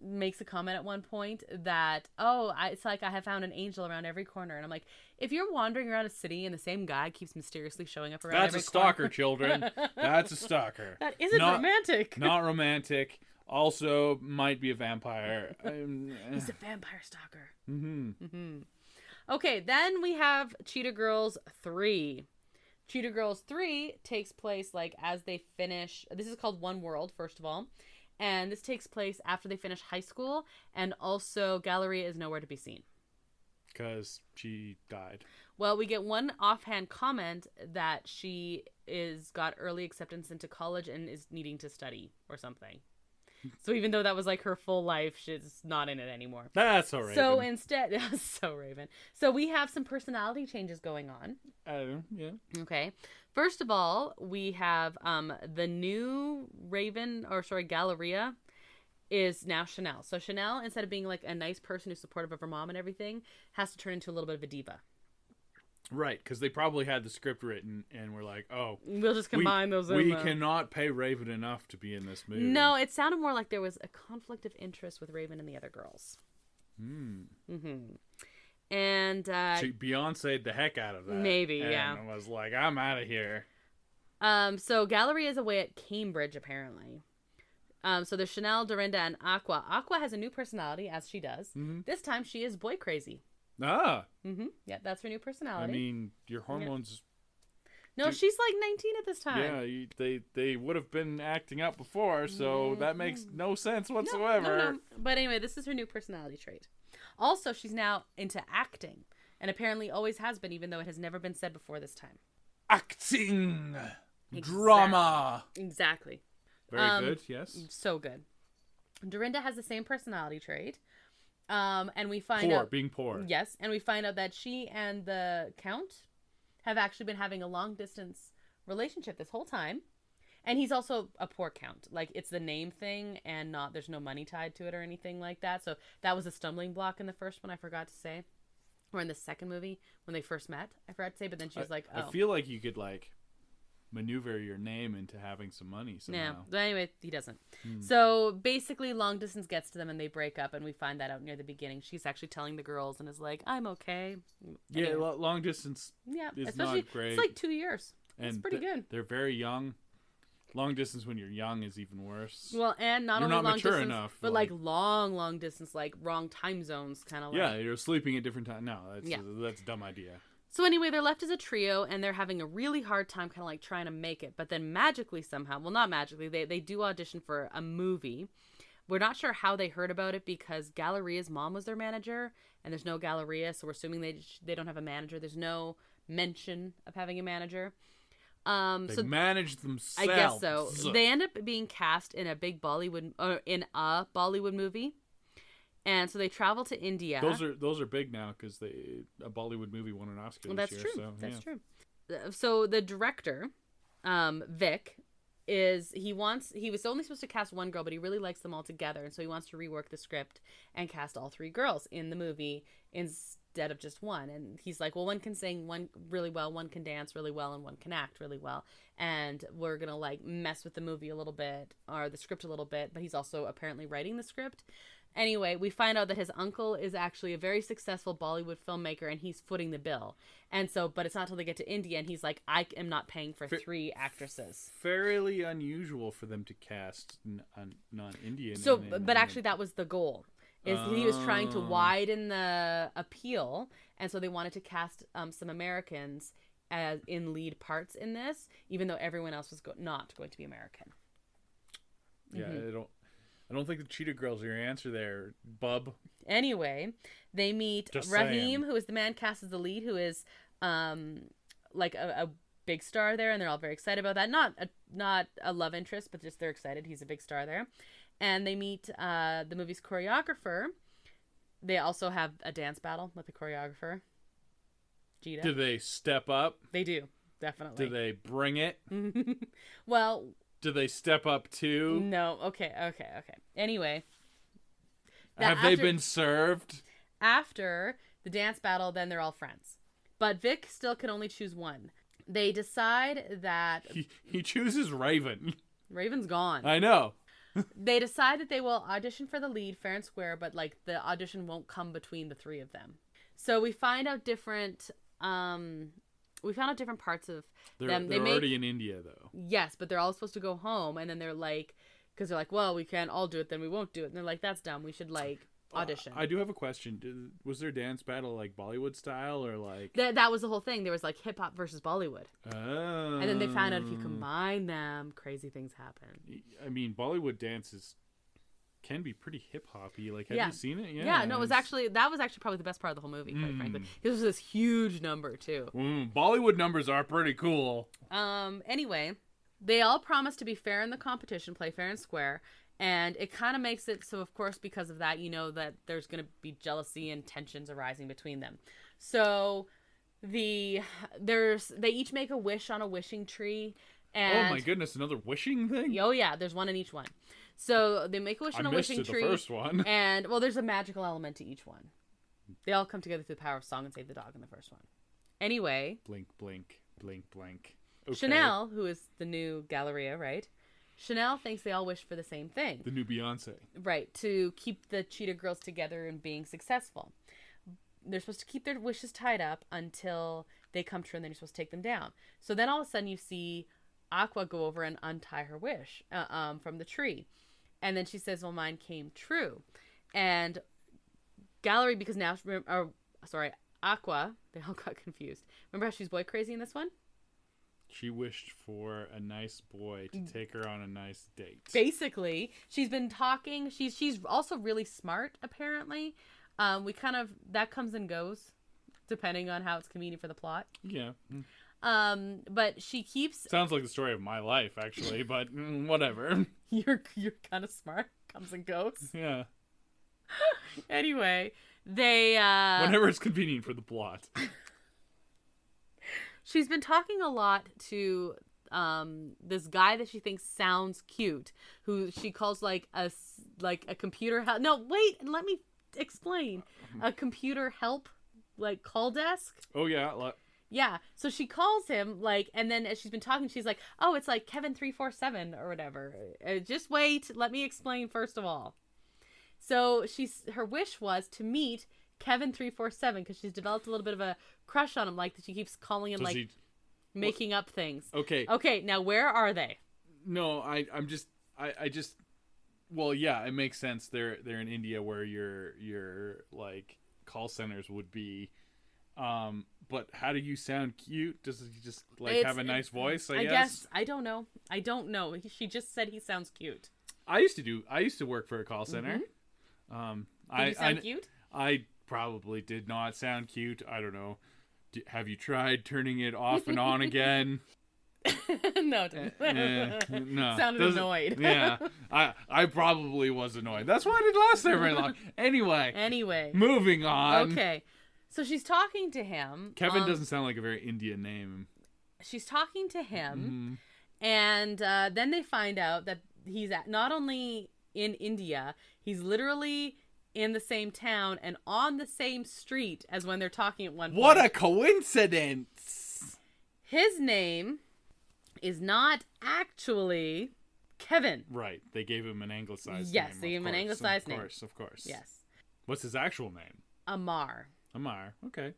makes a comment at one point that, it's like I have found an angel around every corner. And I'm like, if you're wandering around a city and the same guy keeps mysteriously showing up around every corner. That's a stalker, children. That's a stalker. That isn't romantic. Not romantic. Also might be a vampire. He's a vampire stalker. Okay, then we have Cheetah Girls 3. Cheetah Girls 3 takes place as they finish. This is called One World, first of all. And this takes place after they finish high school. And also, Galleria is nowhere to be seen. Because she died. Well, we get one offhand comment that she got early acceptance into college and is needing to study or something. So even though that was her full life, she's not in it anymore. That's so Raven. So instead, so Raven. So we have some personality changes going on. Yeah. Okay. First of all, we have the new Galleria is now Chanel. So Chanel, instead of being a nice person who's supportive of her mom and everything, has to turn into a little bit of a diva. Right, because they probably had the script written and were like, we'll just combine those. We cannot pay Raven enough to be in this movie. No, it sounded more like there was a conflict of interest with Raven and the other girls. And she Beyonce'd the heck out of that. Maybe, and yeah. I was like, I'm out of here. So Galleria is away at Cambridge, apparently. So there's Chanel, Dorinda, and Aqua. Aqua has a new personality, as she does. This time she is boy crazy. Yeah, that's her new personality. I mean, your hormones... Yeah. No, she's 19 at this time. Yeah, they would have been acting up before, so that makes no sense whatsoever. No. But anyway, this is her new personality trait. Also, she's now into acting, and apparently always has been, even though it has never been said before this time. Acting! Drama! Exactly. Very good, yes. So good. Dorinda has the same personality trait. And we find out being poor. Yes, and we find out that she and the Count have actually been having a long distance relationship this whole time. And he's also a poor Count. It's the name thing and there's no money tied to it or anything like that. So that was a stumbling block in the first one, I forgot to say. Or in the second movie when they first met, I forgot to say, but then she was I feel like you could maneuver your name into having some money somehow. Yeah, but anyway, he doesn't. So basically long distance gets to them and they break up, and we find that out near the beginning. She's actually telling the girls and is like, I'm okay. Anyway. Yeah, long distance is especially, not great. It's 2 years. It's pretty good. They're very young. Long distance when you're young is even worse. Well, and you're only not long mature distance, enough, but long distance, wrong time zones, kind of Yeah, you're sleeping at different times. No, that's a dumb idea. So anyway, they're left as a trio, and they're having a really hard time kind of trying to make it. But then magically somehow, well, not magically, they do audition for a movie. We're not sure how they heard about it because Galleria's mom was their manager, and there's no Galleria, so we're assuming they don't have a manager. There's no mention of having a manager. They manage themselves. I guess so. They end up being cast in a Bollywood movie. And so they travel to India. Those are big now because a Bollywood movie won an Oscar this year. True. That's true. So the director, Vic, he was only supposed to cast one girl, but he really likes them all together, and so he wants to rework the script and cast all three girls in the movie instead of just one. And he's like, well, one can sing one really well, one can dance really well, and one can act really well. And we're gonna mess with the movie a little bit or the script a little bit, but he's also apparently writing the script. Anyway, we find out that his uncle is actually a very successful Bollywood filmmaker, and he's footing the bill. And so, but it's not until they get to India, and he's like, I am not paying for three actresses. Fairly unusual for them to cast non-Indian. So, but actually, that was the goal. He was trying to widen the appeal, and so they wanted to cast some Americans as in lead parts in this, even though everyone else was not going to be American. Yeah, I don't think the Cheetah Girls are your answer there, bub. Anyway, they meet Raheem, who is the man cast as the lead, who is a big star there, and they're all very excited about that. Not a love interest, but just they're excited. He's a big star there. And they meet the movie's choreographer. They also have a dance battle with the choreographer, Cheetah. Do they step up? They do, definitely. Do they bring it? Well... Do they step up too? No. Okay. Anyway. Have they been served? After the dance battle, then they're all friends. But Vic still can only choose one. They decide that... He chooses Raven. Raven's gone. I know. They decide that they will audition for the lead fair and square, but like the audition won't come between the three of them. So we find out different parts of them. They're already in India though. Yes, but they're all supposed to go home, and then they're like, because they're like, well, we can't all do it, then we won't do it. And they're like, that's dumb. We should like audition. I do have a question. Was their dance battle like Bollywood style or like? That was the whole thing. There was like hip hop versus Bollywood. Oh. And then they found out if you combine them, crazy things happen. I mean, Bollywood dances can be pretty hip hoppy. Like, have you seen it? Yeah. No, that was actually probably the best part of the whole movie, quite frankly. It was this huge number too. Bollywood numbers are pretty cool. Anyway, they all promise to be fair in the competition, play fair and square. And it kind of makes it so, of course, because of that, you know that there's going to be jealousy and tensions arising between them. So they each make a wish on a wishing tree. And, oh my goodness, another wishing thing? Oh yeah, there's one in each one. So they make a wish on a wishing tree. I missed the first one. And, well, there's a magical element to each one. They all come together through the power of song and save the dog in the first one. Anyway. Blink, blink, blink, blink. Okay. Chanel, who is the new Galleria, right? Chanel thinks they all wish for the same thing. The new Beyonce. Right, to keep the Cheetah girls together and being successful. They're supposed to keep their wishes tied up until they come true, and then you're supposed to take them down. So then all of a sudden you see Aqua go over and untie her wish from the tree. And then she says, well, mine came true. And Gallery, because now, Aqua, they all got confused. Remember how she's boy crazy in this one? She wished for a nice boy to take her on a nice date. Basically, she's been talking. She's also really smart, apparently. That comes and goes, depending on how it's convenient for the plot. Yeah. But she keeps... Sounds like the story of my life, actually, but whatever. You're kind of smart. Comes and goes. Yeah. Anyway, they... Whenever it's convenient for the plot. She's been talking a lot to this guy that she thinks sounds cute, who she calls like a computer help. No, wait, let me explain. A computer help, like call desk. Oh yeah. Yeah. So she calls him and then as she's been talking, she's like, "Oh, it's like Kevin 347 or whatever." Just wait. Let me explain first of all. So her wish was to meet Kevin 347 because she's developed a little bit of a crush on him, like that she keeps calling him making up things. Okay, now where are they? No, I'm just well, yeah, it makes sense. They're in India where your like call centers would be. But how do you sound cute? Does he just have a nice voice? I guess. I don't know. She just said he sounds cute. I used to work for a call center. Did you sound cute? I probably did not sound cute. I don't know. Have you tried turning it off and on again? No. No. Sounded annoyed. Yeah. I probably was annoyed. That's why it didn't last there very long. Anyway. Moving on. Okay. So she's talking to him. Kevin doesn't sound like a very Indian name. She's talking to him. And then they find out that he's not only in India, he's literally in the same town and on the same street as when they're talking at one point. What a coincidence! His name is not actually Kevin. Right. They gave him an anglicized name. Yes, they gave him an anglicized name. Of course. Yes. What's his actual name? Amar. Okay.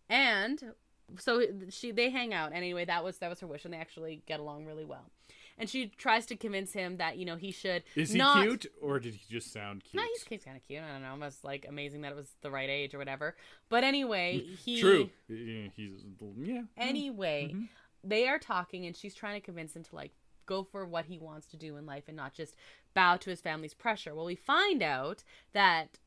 And so they hang out. Anyway, that was her wish, and they actually get along really well. And she tries to convince him that, he should. Is he cute, or did he just sound cute? No, he's kind of cute. I don't know. It was amazing that it was the right age or whatever. But anyway, True. Yeah. Anyway, they are talking, and she's trying to convince him to go for what he wants to do in life and not just bow to his family's pressure. Well, we find out that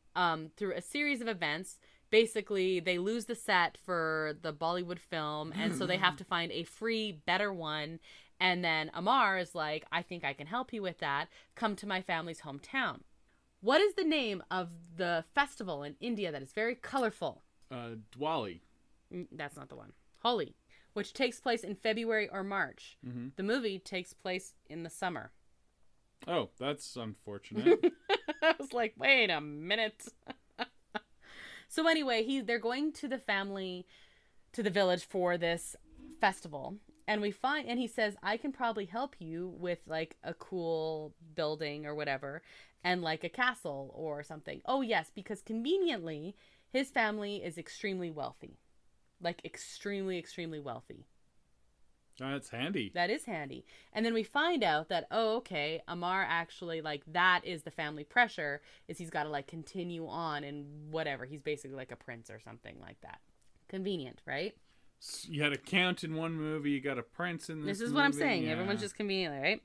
through a series of events, basically they lose the set for the Bollywood film, and so they have to find a free, better one. And then Amar is like, I think I can help you with that. Come to my family's hometown. What is the name of the festival in India that is very colorful? Diwali. That's not the one. Holi, which takes place in February or March. Mm-hmm. The movie takes place in the summer. Oh, that's unfortunate. I was like, wait a minute. So anyway, they're going to the village for this festival. And he says, I can probably help you with like a cool building or whatever, and like a castle or something. Oh yes, because conveniently, his family is extremely wealthy. Like extremely, extremely wealthy. That's handy. That is handy. And then we find out that, oh, okay, Amar actually, like, that is the family pressure, is he's got to like continue on and whatever. He's basically like a prince or something like that. Convenient, right? You had a count in one movie, you got a prince in this is movie. What I'm saying. Yeah. Everyone's just conveniently, right?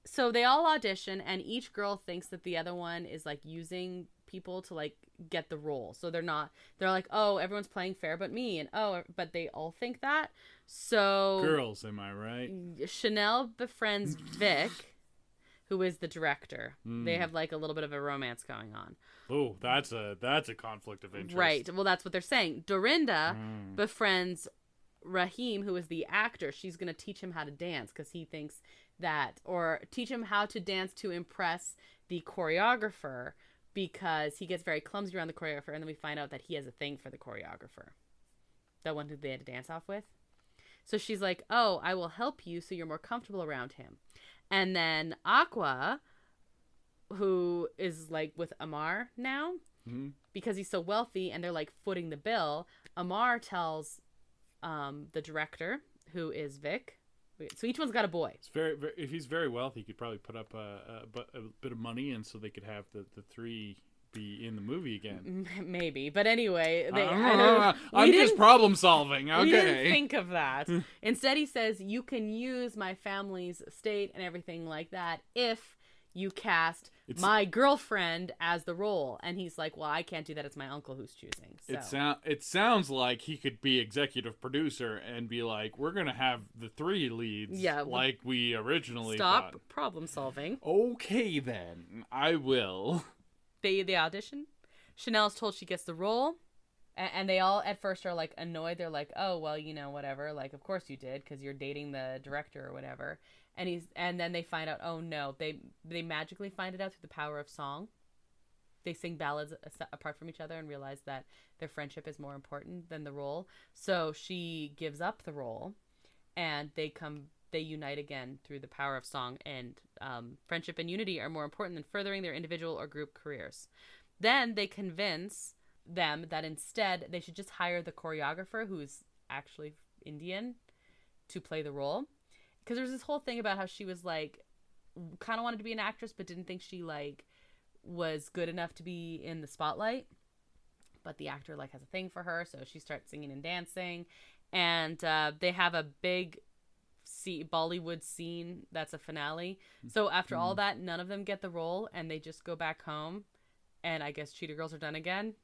So they all audition, and each girl thinks that the other one is like using people to like get the role. So they're like, oh, everyone's playing fair but me, and but they all think that. So girls, am I right? Chanel befriends Vic, who is the director. They have like a little bit of a romance going on. Oh, that's a conflict of interest. Right. Well, that's what they're saying. Dorinda befriends Rahim, who is the actor. She's going to teach him how to dance because he thinks that, or teach him how to dance to impress the choreographer, because he gets very clumsy around the choreographer, and then we find out that he has a thing for the choreographer, the one who they had to dance off with. So she's like, oh, I will help you so you're more comfortable around him. And then Aqua, who is like with Amar now, because he's so wealthy and they're like footing the bill, Amar tells the director, who is Vic. So each one's got a boy. It's very, if he's very wealthy, he could probably put up a bit of money, and so they could have the three be in the movie again. Maybe, but anyway, I'm just problem solving. Okay, we didn't think of that. Instead, he says you can use my family's estate and everything like that if you cast my girlfriend as the role. And he's like, well, I can't do that. It's my uncle who's choosing. So. It sounds like he could be executive producer and be like, we're going to have the three leads like we originally thought. Problem solving. Okay, then. I will. They audition. Chanel's told she gets the role. And they all at first are like annoyed. They're like, oh, well, whatever. Like, of course you did, because you're dating the director or whatever. And then they find out, oh no, they magically find it out through the power of song. They sing ballads apart from each other and realize that their friendship is more important than the role. So she gives up the role, and they unite again through the power of song. And friendship and unity are more important than furthering their individual or group careers. Then they convince them that instead they should just hire the choreographer, who's actually Indian, to play the role. Because there's this whole thing about how she was like, kind of wanted to be an actress, but didn't think she like was good enough to be in the spotlight. But the actor like has a thing for her, so she starts singing and dancing, and they have a big Bollywood scene that's a finale. So after all that, none of them get the role, and they just go back home, and I guess Cheetah Girls are done again.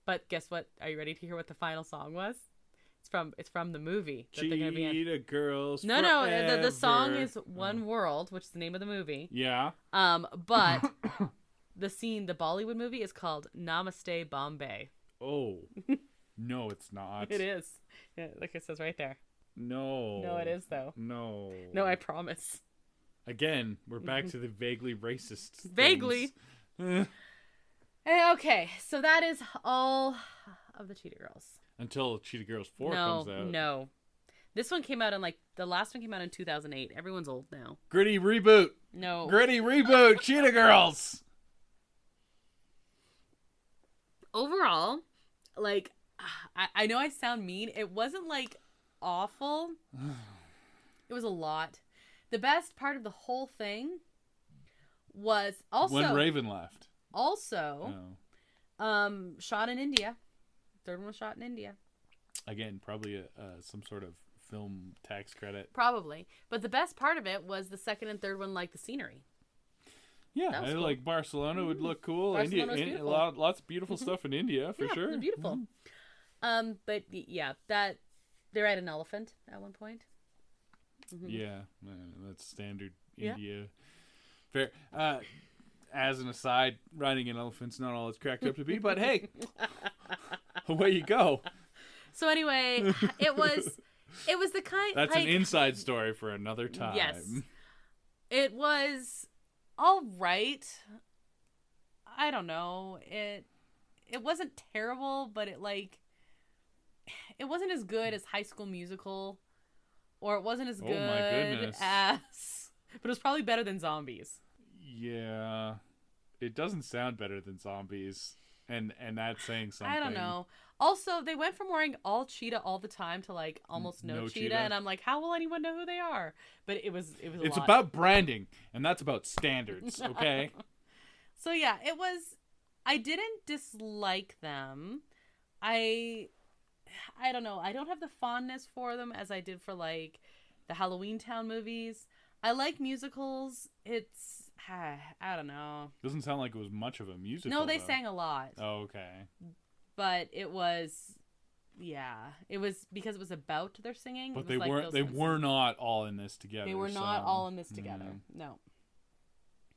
But guess what? Are you ready to hear what the final song was? It's from the movie that they're going to be in. Cheetah Girls. No. The song is One World, which is the name of the movie. Yeah. But the Bollywood movie is called Namaste Bombay. Oh, no, it's not. It is. Yeah, like it says right there. No, it is though. No, I promise. Again, we're back to the vaguely racist. Vaguely. Okay, so that is all of the Cheetah Girls. Until Cheetah Girls 4 comes out. No. This one came out the last one came out in 2008. Everyone's old now. Gritty reboot. No. Gritty reboot. Cheetah Girls. Overall, like, I know I sound mean. It wasn't like awful. It was a lot. The best part of the whole thing was also when Raven left. Also, shot in India. Third one was shot in India. Again, probably some sort of film tax credit. Probably. But the best part of it was the second and third one, like the scenery. Yeah, cool. like Barcelona would look cool. Barcelona's India, beautiful. lots of beautiful stuff in India for sure. They're beautiful. But yeah, that they ride an elephant at one point. Mm-hmm. Yeah, that's standard India. Fair. As an aside, riding an elephant's not all it's cracked up to be, but hey, away you go. So anyway, it was the kind. That's like, an inside story for another time. Yes, it was all right. I don't know. It wasn't terrible, but it wasn't as good as High School Musical, or it wasn't as good my goodness. as. But it was probably better than Zombies. Yeah, it doesn't sound better than Zombies, and that's saying something. I don't know. Also, they went from wearing all cheetah all the time to like almost no cheetah, and I'm like, how will anyone know who they are? But it was. It's about branding, and that's about standards. Okay. So yeah, it was. I didn't dislike them. I don't know. I don't have the fondness for them as I did for like the Halloween Town movies. I like musicals. It's I don't know. Doesn't sound like it was much of a musical. No, they though. sang a lot. Oh, okay. But it was, it was because it was about their singing. But they were not all in this together. They were not all in this together. No.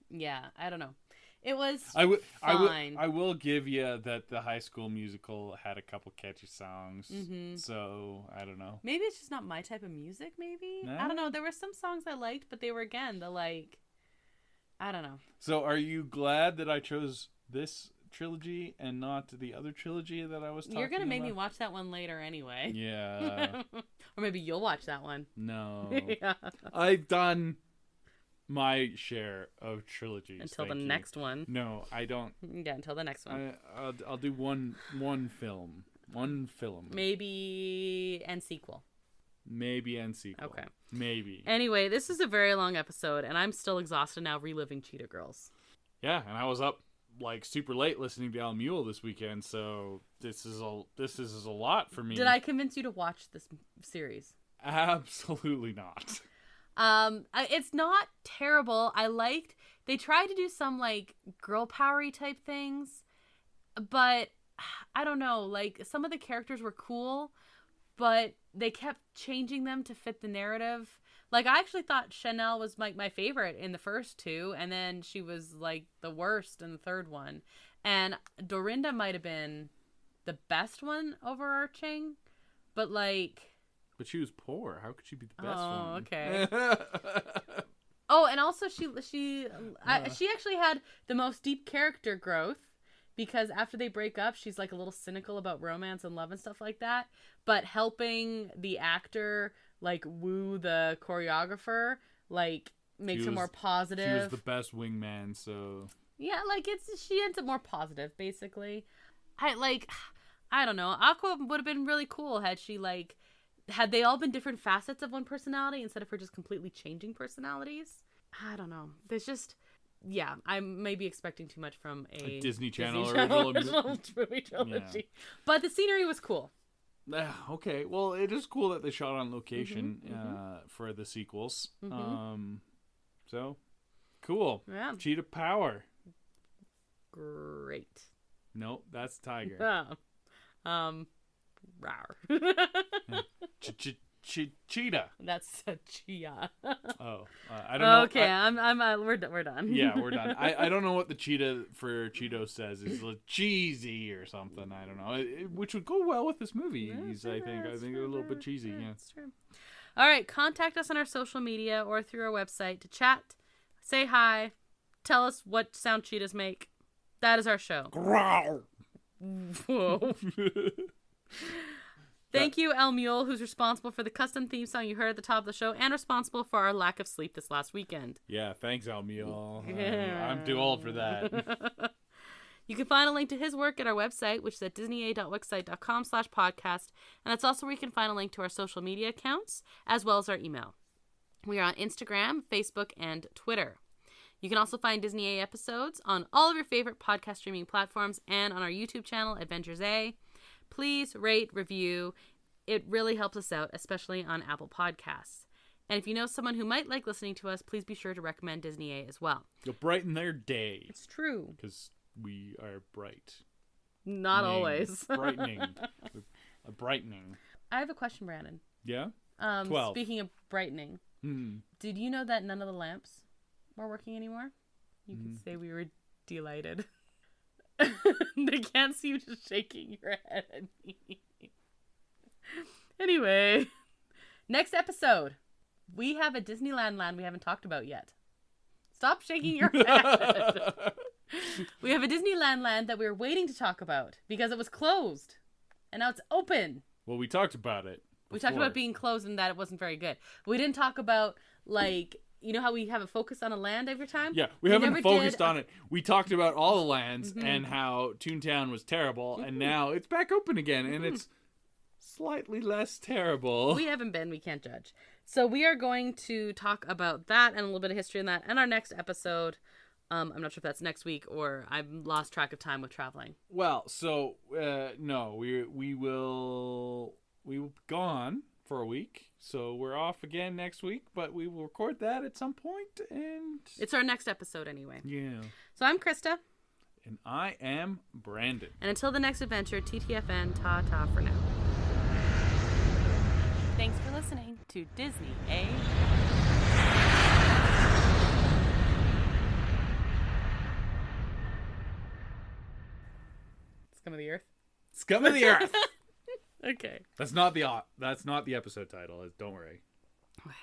Yeah, I don't know. It was fine. I will give you that the High School Musical had a couple catchy songs. Mm-hmm. So, I don't know. Maybe it's just not my type of music, maybe? No? I don't know. There were some songs I liked, but they were, again, I don't know. So, are you glad that I chose this trilogy and not the other trilogy that I was talking about? You're going to make me watch that one later anyway. Yeah. Or maybe you'll watch that one. No. Yeah. I've done my share of trilogies. Until the next one. No, I don't. Yeah, until the next one. I'll do one film. One film. Maybe and sequel. Maybe and sequel. Okay. Maybe. Anyway, this is a very long episode, and I'm still exhausted now reliving Cheetah Girls. Yeah, and I was up like super late listening to Al Mule this weekend, so this is a lot for me. Did I convince you to watch this series? Absolutely not. It's not terrible. They tried to do some like girl powery type things, but I don't know, like some of the characters were cool, but they kept changing them to fit the narrative. Like I actually thought Chanel was like my favorite in the first two, and then she was like the worst in the third one. And Dorinda might have been the best one overarching, but like But she was poor. How could she be the best one? Oh, okay. Oh, and also she actually had the most deep character growth, because after they break up, she's like a little cynical about romance and love and stuff like that. But helping the actor like woo the choreographer like makes her more positive. She was the best wingman, so yeah, like she ends up more positive basically. I don't know. Aqua would have been really cool had they all been different facets of one personality instead of her just completely changing personalities. I don't know. There's just, I may be expecting too much from a Disney Channel original movie trilogy. Yeah. But the scenery was cool. Okay, well, it is cool that they shot on location for the sequels. So, cool. Yeah. Cheetah Power. Great. Nope, that's Tiger. Rar. Cheetah. That's a chia. Oh, I don't know. Okay, we're done. Yeah, we're done. I don't know what the cheetah for Cheetos says. Is like cheesy or something. I don't know. Which would go well with this movie. I think they're a little bit cheesy. Yeah, that's true. All right, contact us on our social media or through our website to chat, say hi, tell us what sound cheetahs make. That is our show. Growl. Whoa. Thank you, El Mule, who's responsible for the custom theme song you heard at the top of the show and responsible for our lack of sleep this last weekend. Yeah, thanks, El Mule. I'm too old for that. You can find a link to his work at our website, which is at disneya.wixsite.com/podcast, and that's also where you can find a link to our social media accounts, as well as our email. We are on Instagram, Facebook, and Twitter. You can also find Disney A episodes on all of your favorite podcast streaming platforms and on our YouTube channel, Adventures A. Please rate, review. It really helps us out, especially on Apple Podcasts. And if you know someone who might like listening to us, please be sure to recommend Disney A as well. You'll brighten their day. It's true. Because we are bright. Not always. Brightening. Brightening. I have a question, Brandon. Yeah? 12. Speaking of brightening, Mm. did you know that none of the lamps were working anymore? You can say we were delighted. They can't see you just shaking your head at me. Anyway, next episode. We have a Disneyland land we haven't talked about yet. Stop shaking your head. We have a Disneyland land that we were waiting to talk about because it was closed. And now it's open. Well, we talked about it. We talked about being closed and that it wasn't very good. But we didn't talk about, like, you know how we have a focus on a land every time? Yeah, we haven't focused on it. We talked about all the lands and how Toontown was terrible. And now it's back open again. And it's slightly less terrible. We haven't been. We can't judge. So we are going to talk about that and a little bit of history in that in our next episode. I'm not sure if that's next week or I've lost track of time with traveling. Well, so no, we will be gone for a week, so we're off again next week. But we will record that at some point, and it's our next episode anyway. Yeah. So I'm Krysta, and I am Brandon. And until the next adventure, TTFN, ta for now. Thanks for listening to Disney A. Scum of the Earth. Scum of the Earth. Okay. That's not the episode title. Don't worry. Okay.